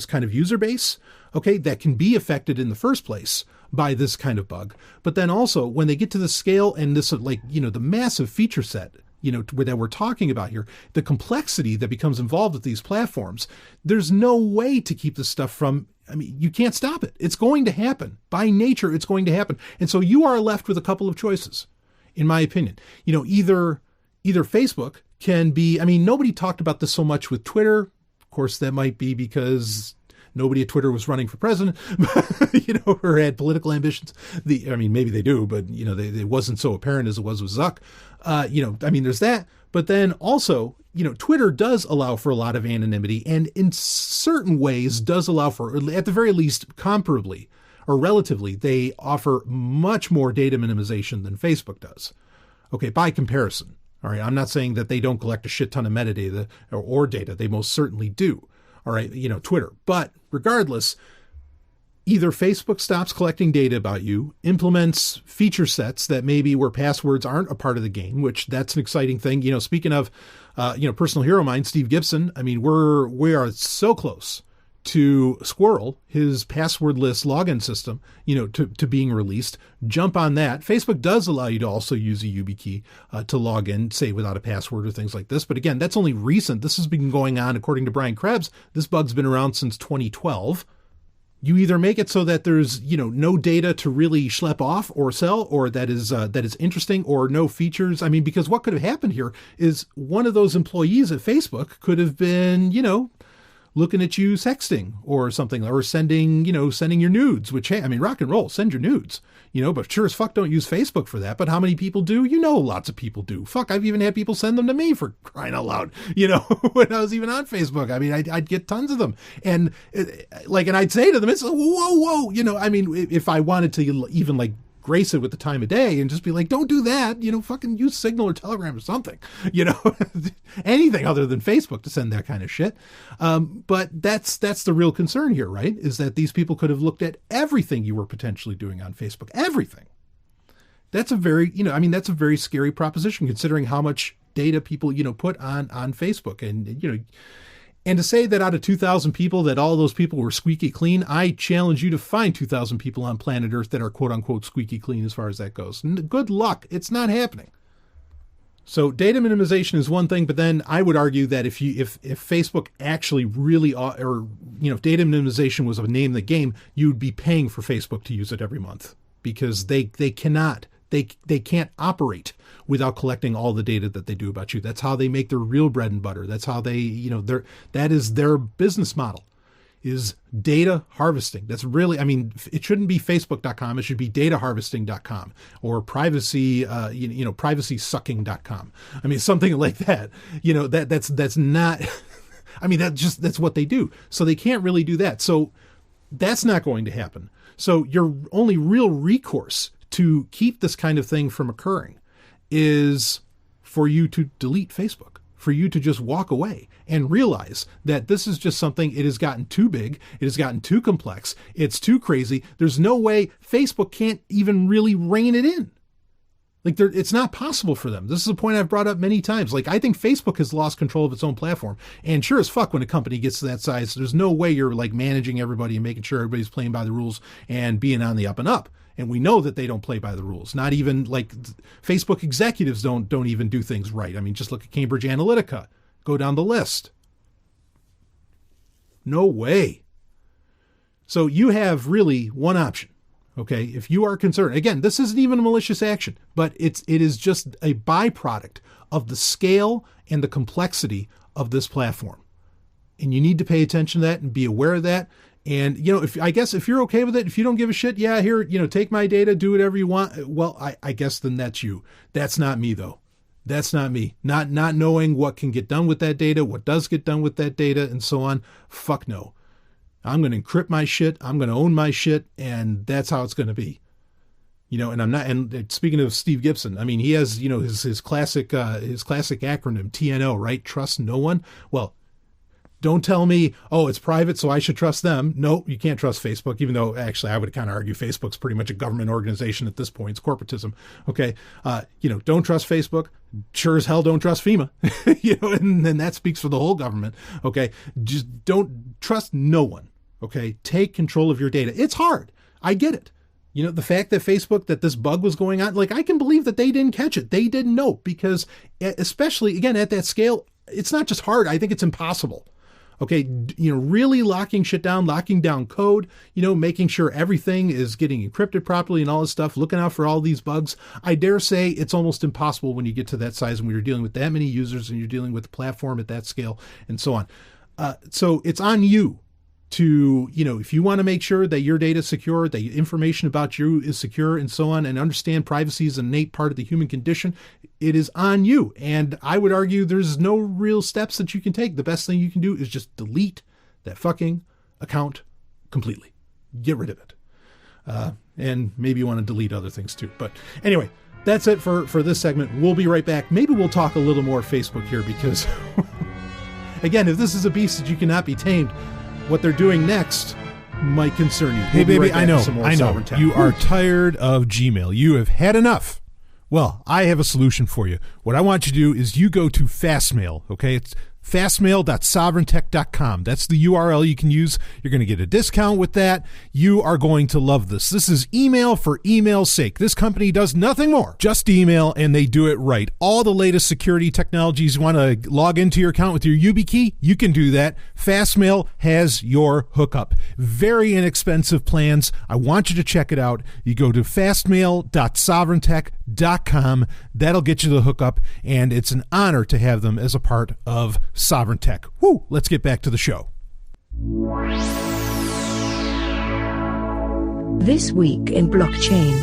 kind of user base, that can be affected in the first place by this kind of bug. But then also when they get to the scale and this, the massive feature set, that we're talking about here, the complexity that becomes involved with these platforms, there's no way to keep this stuff from, you can't stop it. It's going to happen. By nature, it's going to happen. And so you are left with a couple of choices, in my opinion. Either Facebook can be, nobody talked about this so much with Twitter. Of course, that might be because nobody at Twitter was running for president, or had political ambitions. Maybe they do, but, it wasn't so apparent as it was with Zuck. There's that. But then also, Twitter does allow for a lot of anonymity, and in certain ways does allow for, at the very least, comparably, or relatively, they offer much more data minimization than Facebook does. Okay, by comparison. All right, I'm not saying that they don't collect a shit ton of metadata or data. They most certainly do. All right, Twitter. But regardless, either Facebook stops collecting data about you, implements feature sets that maybe where passwords aren't a part of the game, which that's an exciting thing. Speaking of, personal hero of mine, Steve Gibson, I mean, we are so close to Squirrel, his passwordless login system, to being released. Jump on that. Facebook does allow you to also use a YubiKey to log in, say without a password or things like this. But again, that's only recent. This has been going on, according to Brian Krebs. This bug's been around since 2012. You either make it so that there's, no data to really schlep off or sell, or that is interesting, or no features. I mean, because what could have happened here is one of those employees at Facebook could have been, looking at you sexting or something, or sending your nudes, which, hey, I mean, rock and roll, send your nudes, but sure as fuck don't use Facebook for that. But how many people do? Lots of people do. Fuck, I've even had people send them to me, for crying out loud, when I was even on Facebook. I mean, I'd get tons of them. And and I'd say to them, it's whoa, I mean, if I wanted to even grace it with the time of day and just be like, don't do that, fucking use Signal or Telegram or something, anything other than Facebook to send that kind of shit. But that's the real concern here, right? Is that these people could have looked at everything you were potentially doing on Facebook, everything. That's a very, that's a very scary proposition, considering how much data people, put on Facebook. And to say that out of 2,000 people, that all those people were squeaky clean, I challenge you to find 2,000 people on planet Earth that are quote unquote squeaky clean as far as that goes. Good luck. It's not happening. So data minimization is one thing, but then I would argue that if Facebook actually really, if data minimization was a name of the game, you'd be paying for Facebook to use it every month, because they can't operate without collecting all the data that they do about you. That's how they make their real bread and butter. That's how they, that is their business model, is data harvesting. That's really, I mean, it shouldn't be Facebook.com. It should be dataharvesting.com or privacysucking.com. I mean, something like that, that's not, I mean, that's what they do. So they can't really do that. So that's not going to happen. So your only real recourse to keep this kind of thing from occurring is for you to delete Facebook, for you to just walk away and realize that this is just something, it has gotten too big, it has gotten too complex, it's too crazy. There's no way Facebook can't even really rein it in. It's not possible for them. This is a point I've brought up many times. I think Facebook has lost control of its own platform. And sure as fuck, when a company gets to that size, there's no way you're managing everybody and making sure everybody's playing by the rules and being on the up and up. And we know that they don't play by the rules. Not even Facebook executives don't even do things right. I mean, just look at Cambridge Analytica. Go down the list. No way. So you have really one option. Okay, if you are concerned, again, this isn't even a malicious action, but it is just a byproduct of the scale and the complexity of this platform. And you need to pay attention to that and be aware of that. And, if you're okay with it, if you don't give a shit, yeah, here, take my data, do whatever you want. Well, I guess then that's you. That's not me, though. That's not me. Not knowing what can get done with that data, what does get done with that data, and so on. Fuck no. I'm going to encrypt my shit. I'm going to own my shit. And that's how it's going to be. And I'm not, and speaking of Steve Gibson, I mean, he has, his classic acronym, TNO, right? Trust no one. Well, don't tell me, oh, it's private, so I should trust them. No, you can't trust Facebook, even though actually I would kind of argue Facebook's pretty much a government organization at this point. It's corporatism. Okay. Don't trust Facebook. Sure as hell don't trust FEMA. And then that speaks for the whole government. Okay. Just don't trust no one. Okay. Take control of your data. It's hard. I get it. The fact that Facebook, that this bug was going on, I can believe that they didn't catch it. They didn't know, because especially again, at that scale, it's not just hard. I think it's impossible. Okay, really locking shit down, locking down code, making sure everything is getting encrypted properly and all this stuff, looking out for all these bugs. I dare say it's almost impossible when you get to that size and when you're dealing with that many users and you're dealing with the platform at that scale and so on. So it's on you to, if you want to make sure that your data is secure, that information about you is secure and so on, and understand privacy is an innate part of the human condition, it is on you. And I would argue there's no real steps that you can take. The best thing you can do is just delete that fucking account completely. Get rid of it. And maybe you want to delete other things too. But anyway, that's it for this segment. We'll be right back. Maybe we'll talk a little more Facebook here because, again, if this is a beast that you cannot be tamed, what they're doing next might concern you. Hey, baby, I know. You are tired of Gmail. You have had enough. Well, I have a solution for you. What I want you to do is you go to Fastmail, okay? It's fastmail.sovryntech.com. That's the URL you can use. You're going to get a discount with that. You are going to love this. This is email for email's sake. This company does nothing more. Just email, and they do it right. All the latest security technologies. You want to log into your account with your YubiKey? You can do that. Fastmail has your hookup. Very inexpensive plans. I want you to check it out. You go to fastmail.sovryntech.com. That'll get you the hookup, and it's an honor to have them as a part of Sovryn Tech. Woo! Let's get back to the show. This week in blockchain.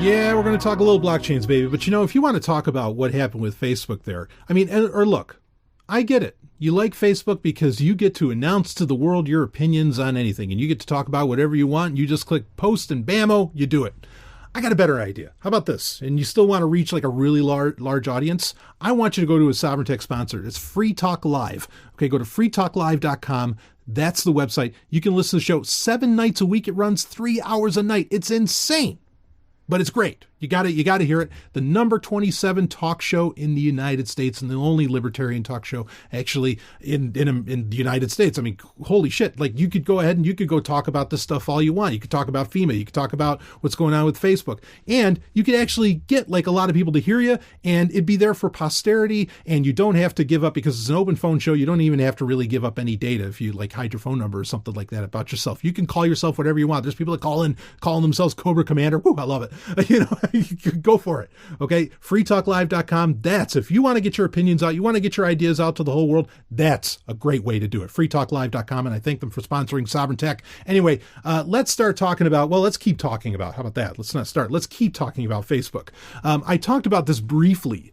Yeah, we're going to talk a little blockchains, baby. But if you want to talk about what happened with Facebook there, look, I get it. You like Facebook because you get to announce to the world your opinions on anything, and you get to talk about whatever you want. You just click post and bammo, you do it. I got a better idea. How about this? And you still want to reach like a really large audience? I want you to go to a Sovryn Tech sponsor. It's Free Talk Live. Okay, go to freetalklive.com. That's the website. You can listen to the show 7 nights a week. It runs 3 hours a night. It's insane, but it's great. You got to hear it. The number 27 talk show in the United States, and the only libertarian talk show actually in the United States. I mean, holy shit. Like, you could go ahead and you could go talk about this stuff all you want. You could talk about FEMA. You could talk about what's going on with Facebook, and you could actually get like a lot of people to hear you, and it'd be there for posterity, and you don't have to give up, because it's an open phone show. You don't even have to really give up any data if you like hide your phone number or something like that about yourself. You can call yourself whatever you want. There's people that calling themselves Cobra Commander. Woo, I love it. Go for it. Okay. freetalklive.com. That's, if you want to get your opinions out, you want to get your ideas out to the whole world, that's a great way to do it. freetalklive.com. And I thank them for sponsoring Sovryn Tech. Anyway, let's start talking about, let's keep talking about, how about that? Let's not start. Let's keep talking about Facebook. I talked about this briefly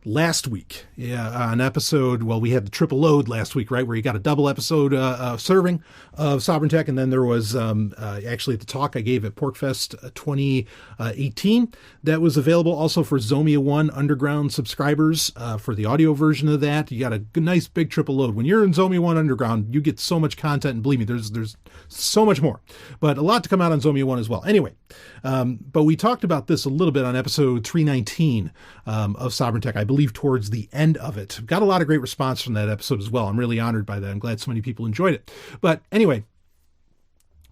last week, on episode, we had the triple load last week, right, where you got a double episode serving of Sovryn Tech, and then there was actually the talk I gave at PorkFest 2018 that was available also for Zomia 1 Underground subscribers for the audio version of that. You got a nice big triple load. When you're in Zomia 1 Underground, you get so much content, and believe me, there's so much more, but a lot to come out on Zomia 1 as well. Anyway, but we talked about this a little bit on episode 319 of Sovryn Tech, I believe towards the end of it. Got a lot of great response from that episode as well. I'm really honored by that. I'm glad so many people enjoyed it. But anyway,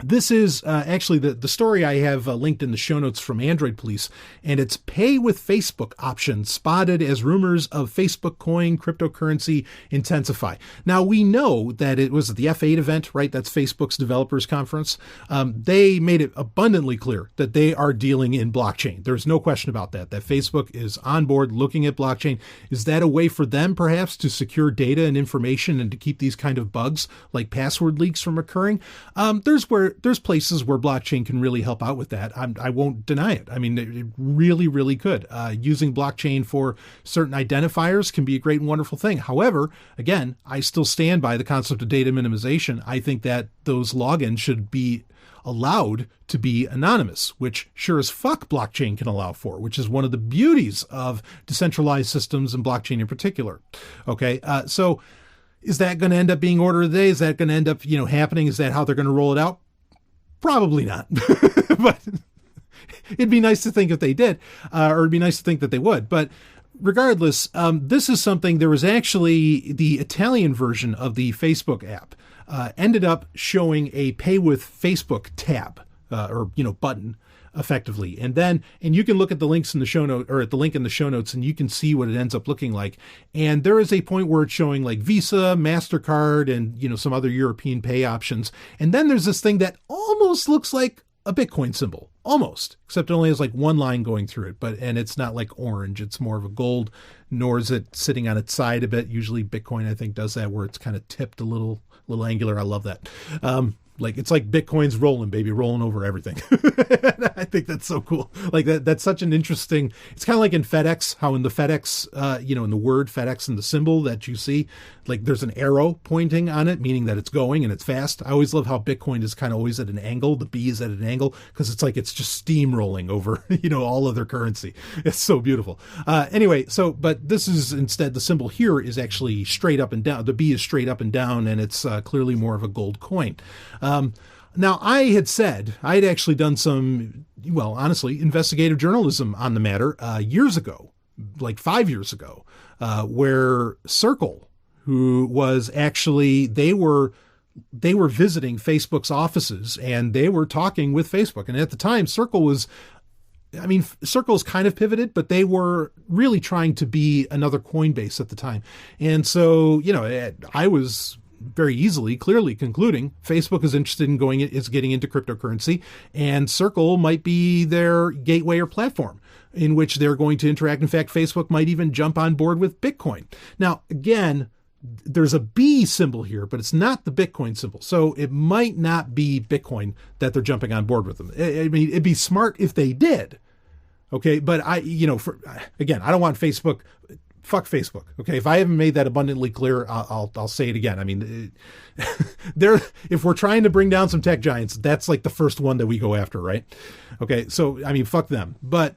this is actually the story I have linked in the show notes from Android Police, and it's pay with Facebook options spotted as rumors of Facebook coin cryptocurrency intensify. Now, we know that it was the F8 event, right? That's Facebook's developers conference. They made it abundantly clear that they are dealing in blockchain. There's no question about that Facebook is on board looking at blockchain. Is that a way for them perhaps to secure data and information and to keep these kind of bugs like password leaks from occurring? There's places where blockchain can really help out with that. I won't deny it. I mean, it really, really could. Using blockchain for certain identifiers can be a great and wonderful thing. However, again, I still stand by the concept of data minimization. I think that those logins should be allowed to be anonymous, which sure as fuck blockchain can allow for, which is one of the beauties of decentralized systems and blockchain in particular. Okay, so is that going to end up being order of the day? Is that going to end up, happening? Is that how they're going to roll it out? Probably not, but it'd be nice to think if they did, or it'd be nice to think that they would. But regardless, this is something, there was actually the Italian version of the Facebook app ended up showing a pay with Facebook tab or button effectively. And you can look at the links in the show note, or at the link in the show notes, and you can see what it ends up looking like. And there is a point where it's showing like Visa, MasterCard, and, some other European pay options. And then there's this thing that almost looks like a Bitcoin symbol, almost, except it only has like one line going through it, and it's not like orange. It's more of a gold, nor is it sitting on its side a bit. Usually Bitcoin, I think, does that where it's kind of tipped a little angular. I love that. Like, it's like Bitcoin's rolling, baby, rolling over everything. I think that's so cool. Like that's such an interesting, it's kind of like in FedEx, how in the FedEx, in the word FedEx and the symbol that you see, like there's an arrow pointing on it, meaning that it's going and it's fast. I always love how Bitcoin is kind of always at an angle. The B is at an angle because it's like, it's just steamrolling over, all other currency. It's so beautiful. Anyway, but this is instead, the symbol here is actually straight up and down. The B is straight up and down, and it's clearly more of a gold coin. Now, I had actually done some, honestly, investigative journalism on the matter years ago, like 5 years ago, where Circle, who was actually, they were visiting Facebook's offices and they were talking with Facebook. And at the time, Circle's kind of pivoted, but they were really trying to be another Coinbase at the time. And so, I was very easily, clearly concluding Facebook is interested in getting into cryptocurrency, and Circle might be their gateway or platform in which they're going to interact. In fact, Facebook might even jump on board with Bitcoin. Now, again, there's a B symbol here, but it's not the Bitcoin symbol. So it might not be Bitcoin that they're jumping on board with them. I mean, it'd be smart if they did. Okay. But I don't want Facebook. Fuck Facebook. Okay. If I haven't made that abundantly clear, I'll say it again. I mean, if we're trying to bring down some tech giants, that's like the first one that we go after, right? Okay. So, I mean, fuck them. But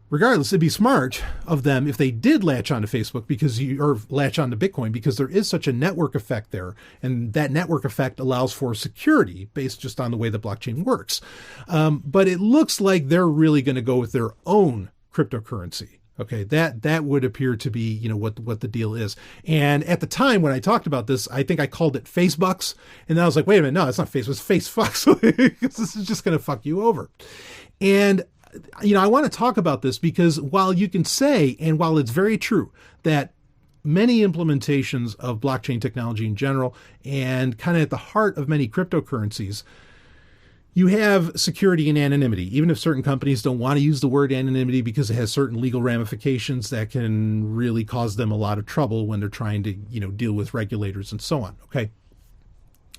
regardless, it'd be smart of them if they did latch onto Facebook or latch onto Bitcoin, because there is such a network effect there. And that network effect allows for security based just on the way the blockchain works. But it looks like they're really going to go with their own cryptocurrency. Okay, that would appear to be, what the deal is. And at the time when I talked about this, I think I called it Facebucks. And then I was like, wait a minute, no, it's not Facebook, it's Facefucks. Because this is just going to fuck you over. And, I want to talk about this because while you can say, and while it's very true that many implementations of blockchain technology in general, and kind of at the heart of many cryptocurrencies, you have security and anonymity, even if certain companies don't want to use the word anonymity because it has certain legal ramifications that can really cause them a lot of trouble when they're trying to, deal with regulators and so on. Okay.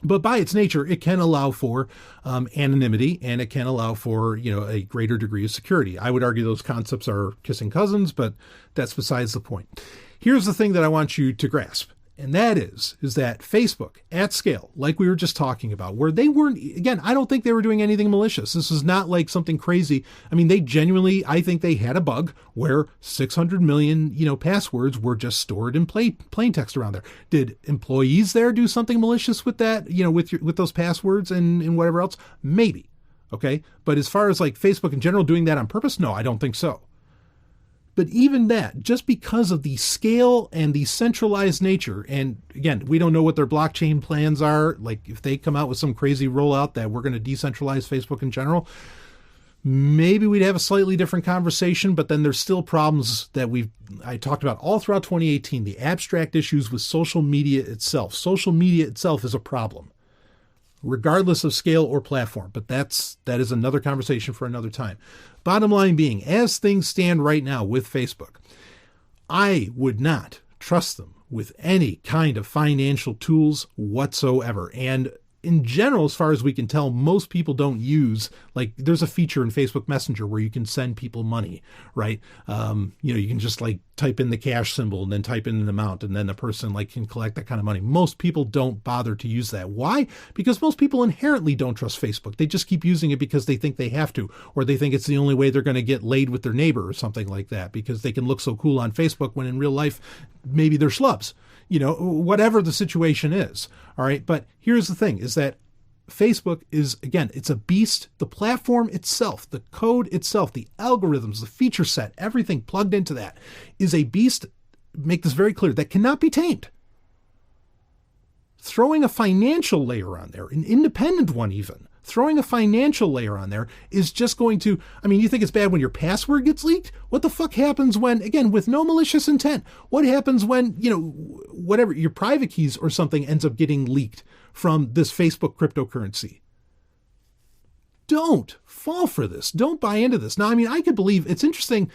But by its nature, it can allow for anonymity, and it can allow for, a greater degree of security. I would argue those concepts are kissing cousins, but that's besides the point. Here's the thing that I want you to grasp. And that is that Facebook at scale, like we were just talking about, where they weren't, again, I don't think they were doing anything malicious. This is not like something crazy. I mean, they genuinely, I think they had a bug where 600 million, passwords were just stored in plain text around there. Did employees there do something malicious with that, with those passwords and whatever else? Maybe. Okay. But as far as like Facebook in general doing that on purpose, no, I don't think so. But even that, just because of the scale and the centralized nature, and again, we don't know what their blockchain plans are. Like if they come out with some crazy rollout that we're going to decentralize Facebook in general, maybe we'd have a slightly different conversation. But then there's still problems that I talked about all throughout 2018, the abstract issues with social media itself. Social media itself is a problem, regardless of scale or platform. But that is another conversation for another time. Bottom line being, as things stand right now with Facebook, I would not trust them with any kind of financial tools whatsoever. And in general, as far as we can tell, most people don't use, like there's a feature in Facebook Messenger where you can send people money, right? You can just like type in the cash symbol and then type in an amount, and then the person like can collect that kind of money. Most people don't bother to use that. Why? Because most people inherently don't trust Facebook. They just keep using it because they think they have to, or they think it's the only way they're going to get laid with their neighbor or something like that, because they can look so cool on Facebook when in real life, maybe they're schlubs. Whatever the situation is. All right. But here's the thing is that Facebook is, again, it's a beast. The platform itself, the code itself, the algorithms, the feature set, everything plugged into that is a beast. Make this very clear, that cannot be tamed. Throwing a financial layer on there, an independent one even, throwing a financial layer on there is just going to, you think it's bad when your password gets leaked? What the fuck happens when, again, with no malicious intent, what happens when, whatever, your private keys or something ends up getting leaked from this Facebook cryptocurrency? Don't fall for this. Don't buy into this. Now, I could believe, it's interesting.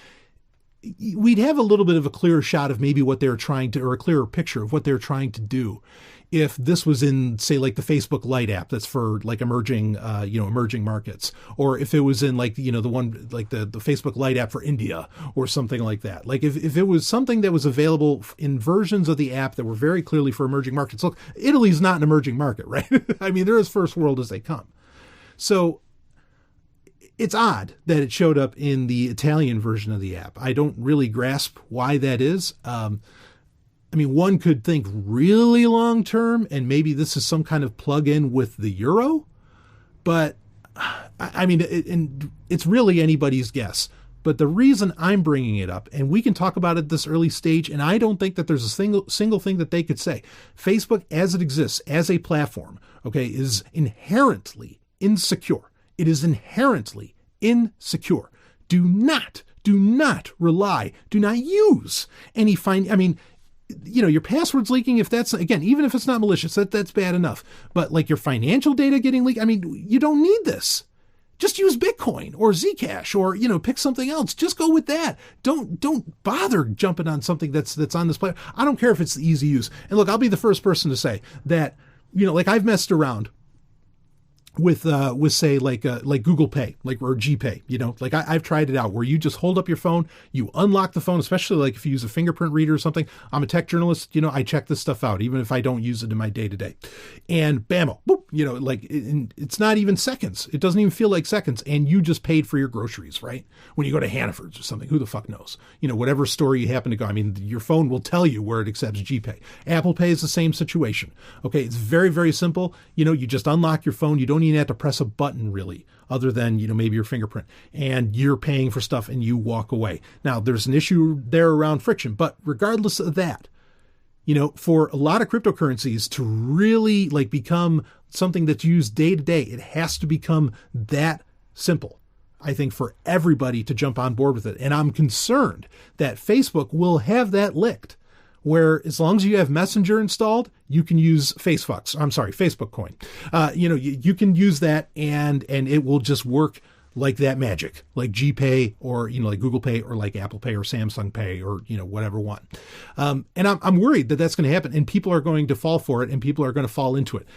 we'd have a little bit of a clearer shot of maybe what they were trying to, or a clearer picture of what they're trying to do, if this was in, say, like the Facebook Lite app that's for like emerging markets, or if it was in like, the one like the Facebook Lite app for India or something like that. Like if it was something that was available in versions of the app that were very clearly for emerging markets. Look, Italy's not an emerging market, right? I mean, they're as first world as they come. So it's odd that it showed up in the Italian version of the app. I don't really grasp why that is. I mean, one could think really long term, and maybe this is some kind of plug-in with the euro, but I mean, it's really anybody's guess. But the reason I'm bringing it up, and we can talk about it at this early stage, and I don't think that there's a single thing that they could say. Facebook, as it exists, as a platform, okay, is inherently insecure. It is inherently insecure. Do not rely, do not use any your password's leaking. If that's, again, even if it's not malicious, that's bad enough. But like your financial data getting leaked, I mean, you don't need this. Just use Bitcoin or Zcash or, pick something else. Just go with that. Don't bother jumping on something that's on this platform. I don't care if it's easy use. And look, I'll be the first person to say that, like I've messed around with say like Google Pay, or GPay, I've tried it out where you just hold up your phone, you unlock the phone, especially like if you use a fingerprint reader or something. I'm a tech journalist, I check this stuff out, even if I don't use it in my day to day, and bammo, boop, it's not even seconds. It doesn't even feel like seconds. And you just paid for your groceries, right? When you go to Hannaford's or something, who the fuck knows? Whatever store you happen to go. I mean, your phone will tell you where it accepts GPay. Apple Pay is the same situation. Okay. It's very, very simple. You just unlock your phone. You don't even have to press a button really, other than, maybe your fingerprint, and you're paying for stuff and you walk away. Now there's an issue there around friction, but regardless of that, for a lot of cryptocurrencies to really become something that's used day to day, it has to become that simple, I think, for everybody to jump on board with it. And I'm concerned that Facebook will have that licked, where as long as you have Messenger installed, you can use Facebook Coin. You can use that and it will just work like that magic, like GPay or, like Google Pay or like Apple Pay or Samsung Pay or, whatever one. And I'm worried that that's going to happen, and people are going to fall for it, and people are going to fall into it.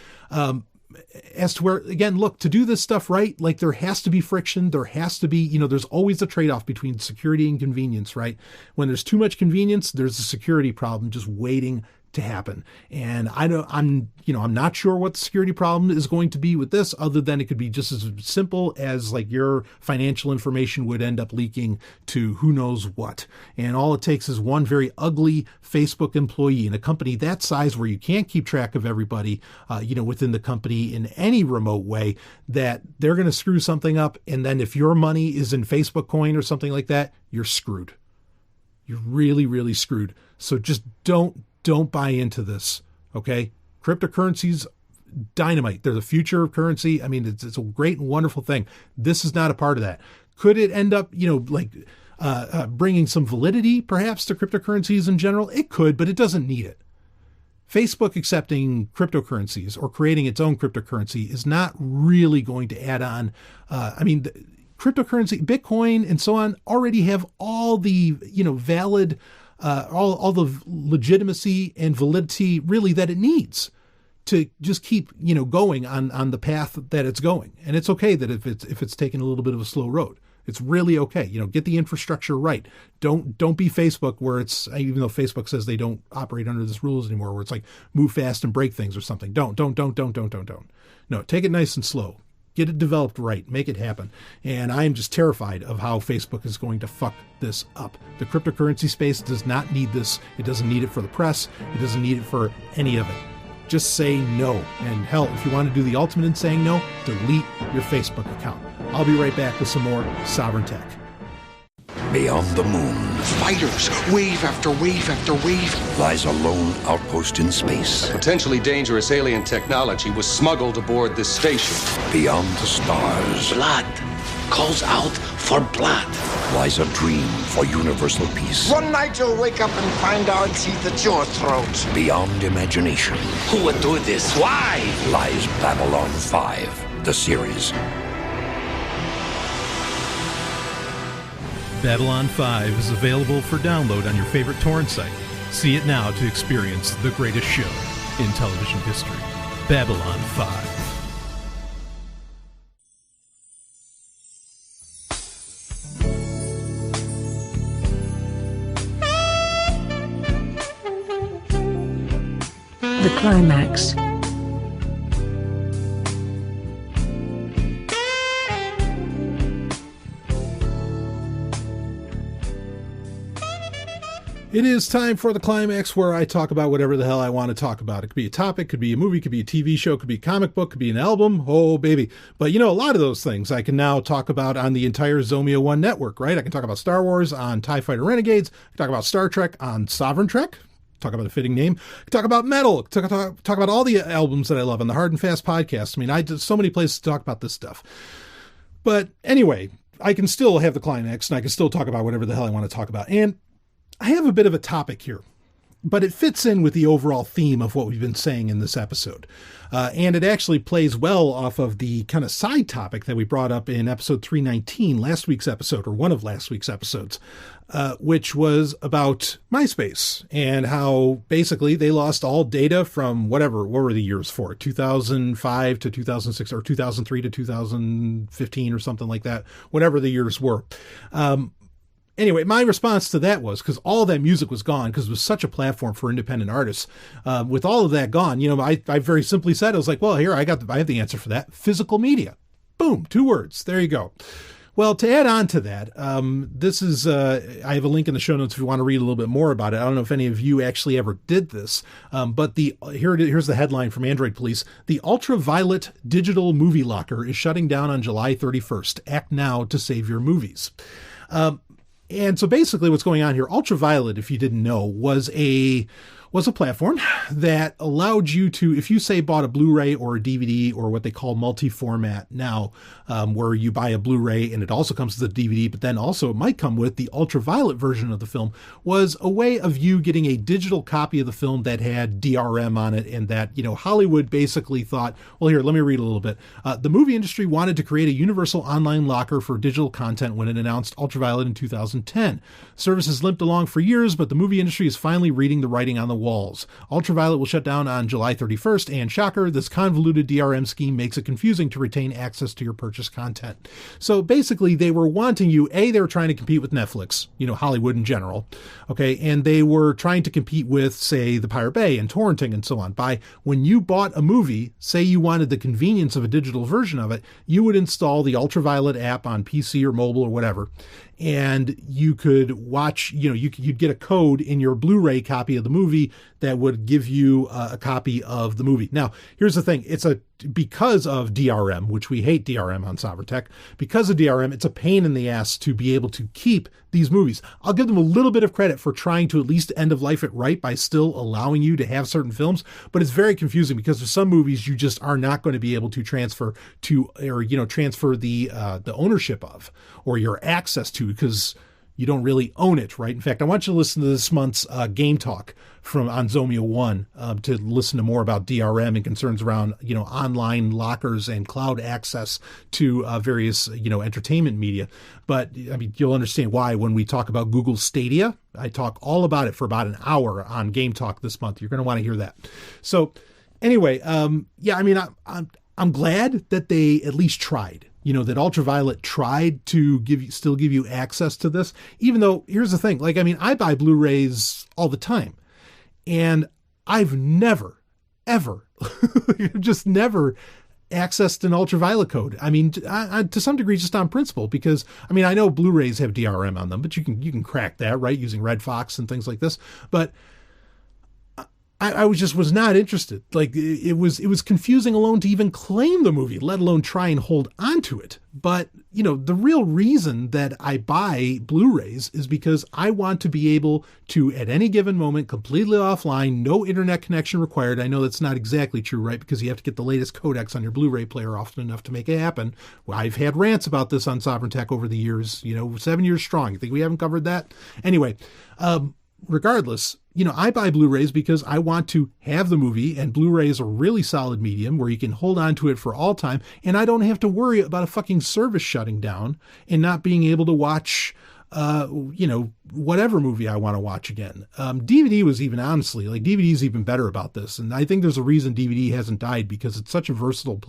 As to where, again, look, to do this stuff right, there has to be friction. There has to be, there's always a trade-off between security and convenience, right? When there's too much convenience, there's a security problem just waiting to happen. And I'm not sure what the security problem is going to be with this, other than it could be just as simple as your financial information would end up leaking to who knows what. And all it takes is one very ugly Facebook employee in a company that size, where you can't keep track of everybody, within the company in any remote way, that they're going to screw something up. And then if your money is in Facebook Coin or something like that, you're screwed. You're really, really screwed. So just don't buy into this, okay? Cryptocurrencies, dynamite. They're the future of currency. I mean, it's a great and wonderful thing. This is not a part of that. Could it end up, bringing some validity, perhaps, to cryptocurrencies in general? It could, but it doesn't need it. Facebook accepting cryptocurrencies or creating its own cryptocurrency is not really going to add on. Cryptocurrency, Bitcoin, and so on already have all the, valid, all the legitimacy and validity really that it needs to just keep, going on the path that it's going. And it's okay that if it's taking a little bit of a slow road, it's really okay. Get the infrastructure right. Don't be Facebook, where it's, even though Facebook says they don't operate under this rules anymore, where it's move fast and break things or something. Don't. No, take it nice and slow. Get it developed right. Make it happen. And I am just terrified of how Facebook is going to fuck this up. The cryptocurrency space does not need this. It doesn't need it for the press. It doesn't need it for any of it. Just say no. And hell, if you want to do the ultimate in saying no, delete your Facebook account. I'll be right back with some more Sovryn Tech. Beyond the moon, fighters, wave after wave after wave, lies a lone outpost in space. Potentially dangerous alien technology was smuggled aboard this station. Beyond the stars, blood calls out for blood. Lies a dream for universal peace. One night you'll wake up and find our teeth at your throat. Beyond imagination, who would do this? Why? Lies Babylon 5, the series. Babylon 5 is available for download on your favorite torrent site. See it now to experience the greatest show in television history. Babylon 5. The Climax. It is time for the Climax, where I talk about whatever the hell I want to talk about. It could be a topic, could be a movie, could be a TV show, could be a comic book, could be an album. Oh, baby. But, a lot of those things I can now talk about on the entire Zomia 1 network, right? I can talk about Star Wars on TIE Fighter Renegades. I can talk about Star Trek on Sovryn Trek. Talk about a fitting name. Talk about metal. Talk about all the albums that I love on the Hard and Fast podcast. I mean, I did so many places to talk about this stuff. But anyway, I can still have the Climax, and I can still talk about whatever the hell I want to talk about. And I have a bit of a topic here, but it fits in with the overall theme of what we've been saying in this episode. And it actually plays well off of the kind of side topic that we brought up in episode 319, last week's episode, or one of last week's episodes, which was about MySpace and how basically they lost all data from what were the years for it? 2005 to 2006 or 2003 to 2015 or something like that, whatever the years were. Anyway, my response to that was, because all that music was gone, because it was such a platform for independent artists. With all of that gone, I very simply said, I was like, well, here, I have the answer for that. Physical media. Boom, 2 words. There you go. Well, to add on to that, this is, I have a link in the show notes if you want to read a little bit more about it. I don't know if any of you actually ever did this, but here's the headline from Android Police. The ultraviolet digital movie locker is shutting down on July 31st. Act now to save your movies. And so basically what's going on here, Ultraviolet, if you didn't know, was a platform that allowed you to, if you say bought a Blu-ray or a DVD or what they call multi-format now, where you buy a Blu-ray and it also comes with the DVD, but then also it might come with the ultraviolet version of the film, was a way of you getting a digital copy of the film that had DRM on it, and that, Hollywood basically thought, well, here, let me read a little bit. The movie industry wanted to create a universal online locker for digital content when it announced Ultraviolet in 2010. Service has limped along for years, but the movie industry is finally reading the writing on the walls. Ultraviolet will shut down on July 31st, and shocker, this convoluted DRM scheme makes it confusing to retain access to your purchased content. So basically, they were wanting you, they were trying to compete with Netflix, Hollywood in general, okay, and they were trying to compete with, say, the Pirate Bay and torrenting and so on. By when you bought a movie, say you wanted the convenience of a digital version of it, you would install the Ultraviolet app on PC or mobile or whatever, and you could watch, you'd get a code in your Blu-ray copy of the movie that would give you a copy of the movie. Now, here's the thing. Because of DRM, which we hate DRM on Sovryn, because of DRM, it's a pain in the ass to be able to keep these movies. I'll give them a little bit of credit for trying to at least end of life it right by still allowing you to have certain films, but it's very confusing because there's some movies you just are not going to be able to transfer to, or, transfer the ownership of, or your access to, because you don't really own it, right? In fact, I want you to listen to this month's Game Talk on Zomia 1 to listen to more about DRM and concerns around, online lockers and cloud access to various, entertainment media. But I mean, you'll understand why when we talk about Google Stadia. I talk all about it for about an hour on Game Talk this month. You're going to want to hear that. So anyway, I'm glad that they at least tried. That Ultraviolet tried to still give you access to this, even though, here's the thing, I buy Blu-rays all the time, and I've never, ever, just never accessed an Ultraviolet code. I mean, to some degree, just on principle, because, I know Blu-rays have DRM on them, but you can crack that, right, using Red Fox and things like this, but I was not interested. It was confusing alone to even claim the movie, let alone try and hold on to it. But, the real reason that I buy Blu-rays is because I want to be able to, at any given moment, completely offline, no internet connection required. I know that's not exactly true, right? Because you have to get the latest codecs on your Blu-ray player often enough to make it happen. Well, I've had rants about this on Sovryn over the years, 7 years strong. You think we haven't covered that? Anyway, regardless, I buy Blu-rays because I want to have the movie, and Blu-ray is a really solid medium where you can hold on to it for all time, and I don't have to worry about a fucking service shutting down and not being able to watch whatever movie I want to watch again. DVD was even, honestly, like DVD is even better about this. And I think there's a reason DVD hasn't died, because it's such a versatile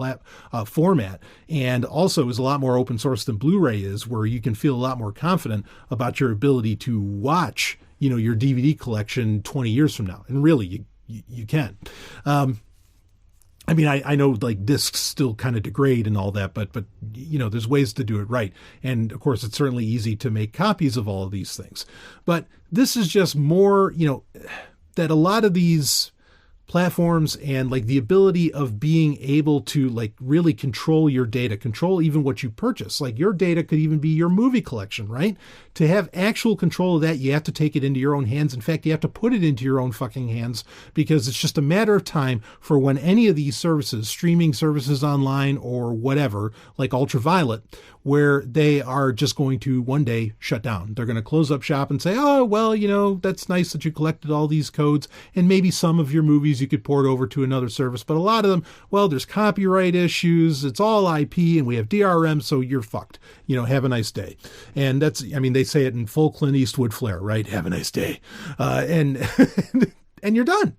format, and also is a lot more open source than Blu-ray is, where you can feel a lot more confident about your ability to watch, your DVD collection 20 years from now. And really, you can. I mean, I know like discs still kind of degrade and all that, but there's ways to do it right. And of course, it's certainly easy to make copies of all of these things. But this is just more, that a lot of these platforms and like the ability of being able to like really control your data, control even what you purchase. Like your data could even be your movie collection, right? To have actual control of that, you have to take it into your own hands. In fact, you have to put it into your own fucking hands, because it's just a matter of time for when any of these services, streaming services online or whatever, like Ultraviolet, where they are just going to one day shut down. They're going to close up shop and say, oh, well, that's nice that you collected all these codes, and maybe some of your movies you could port over to another service, but a lot of them, well, there's copyright issues, it's all IP, and we have DRM, so you're fucked. Have a nice day. And they say it in full Clint Eastwood flair, right? Have a nice day. And you're done.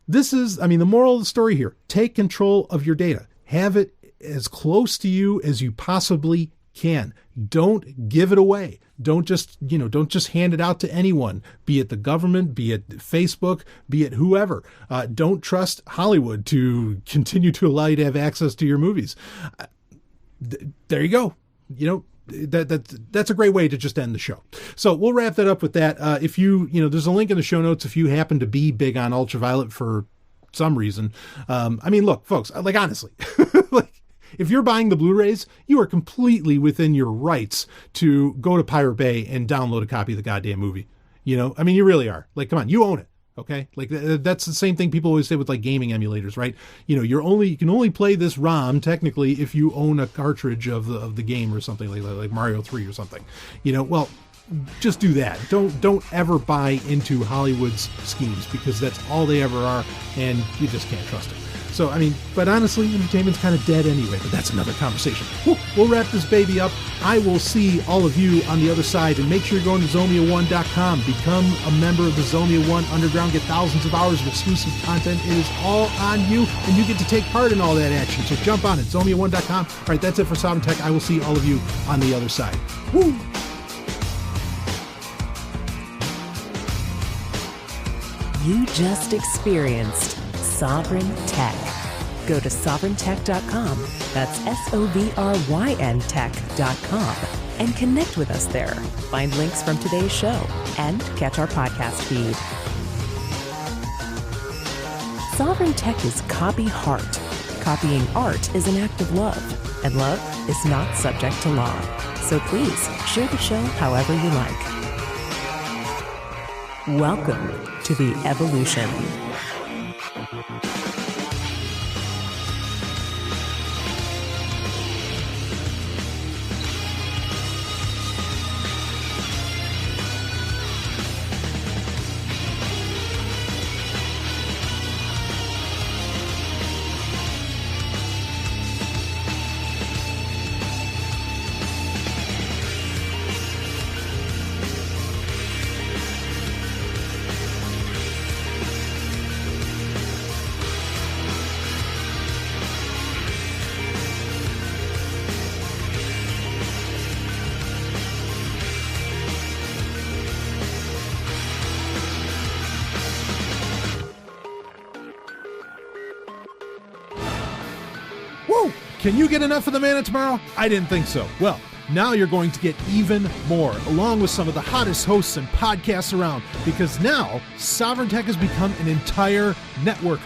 This is, the moral of the story here. Take control of your data. Have it as close to you as you possibly can. Don't give it away. Don't just hand it out to anyone, be it the government, be it Facebook, be it whoever. Don't trust Hollywood to continue to allow you to have access to your movies. There you go. That's a great way to just end the show. So we'll wrap that up with that. If there's a link in the show notes if you happen to be big on Ultraviolet for some reason. Look, folks, like honestly, like if you're buying the Blu-rays, you are completely within your rights to go to Pirate Bay and download a copy of the goddamn movie. You really are. Like, come on, you own it. Okay. Like that's the same thing people always say with like gaming emulators, right? You can only play this ROM technically if you own a cartridge of the game or something like Mario 3 or something, well, just do that. Don't ever buy into Hollywood's schemes, because that's all they ever are. And you just can't trust it. So, but honestly, entertainment's kind of dead anyway, but that's another conversation. We'll wrap this baby up. I will see all of you on the other side, and make sure you're going to Zomia1.com. Become a member of the Zomia 1 Underground. Get thousands of hours of exclusive content. It is all on you, and you get to take part in all that action. So jump on it, Zomia1.com. All right, that's it for Sovryn Tech. I will see all of you on the other side. Woo! You just experienced Sovryn Tech. Go to sovryntech.com, that's SOVRYN tech.com, and connect with us there. Find links from today's show and catch our podcast feed. Sovryn Tech is Copy Heart. Copying art is an act of love, and love is not subject to law. So please share the show however you like. Welcome to the evolution. Can you get enough of the Man of Tomorrow? I didn't think so. Well, now you're going to get even more, along with some of the hottest hosts and podcasts around, because now Sovryn Tech has become an entire network.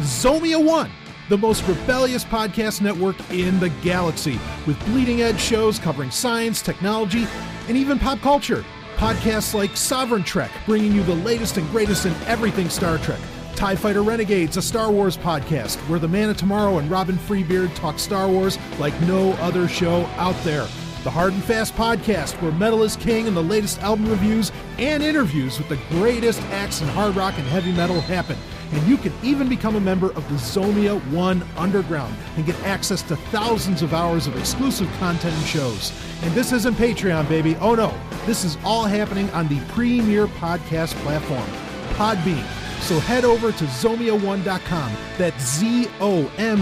Zomia 1, the most rebellious podcast network in the galaxy, with bleeding edge shows covering science, technology, and even pop culture. Podcasts like Sovryn Trek, bringing you the latest and greatest in everything Star Trek. TIE Fighter Renegades, a Star Wars podcast, where the Man of Tomorrow and Robin Freebeard talk Star Wars like no other show out there. The Hard and Fast podcast, where metal is king and the latest album reviews and interviews with the greatest acts in hard rock and heavy metal happen. And you can even become a member of the Zomia One Underground and get access to thousands of hours of exclusive content and shows. And this isn't Patreon, baby. Oh no, this is all happening on the premier podcast platform, Podbean. So head over to Zomia1.com, that's ZOMIAONE.com,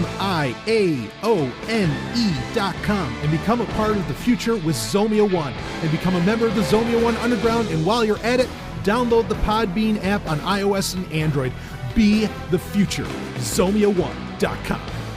and become a part of the future with Zomia One, and become a member of the Zomia One Underground. And while you're at it, download the Podbean app on iOS and Android. Be the future. Zomia1.com.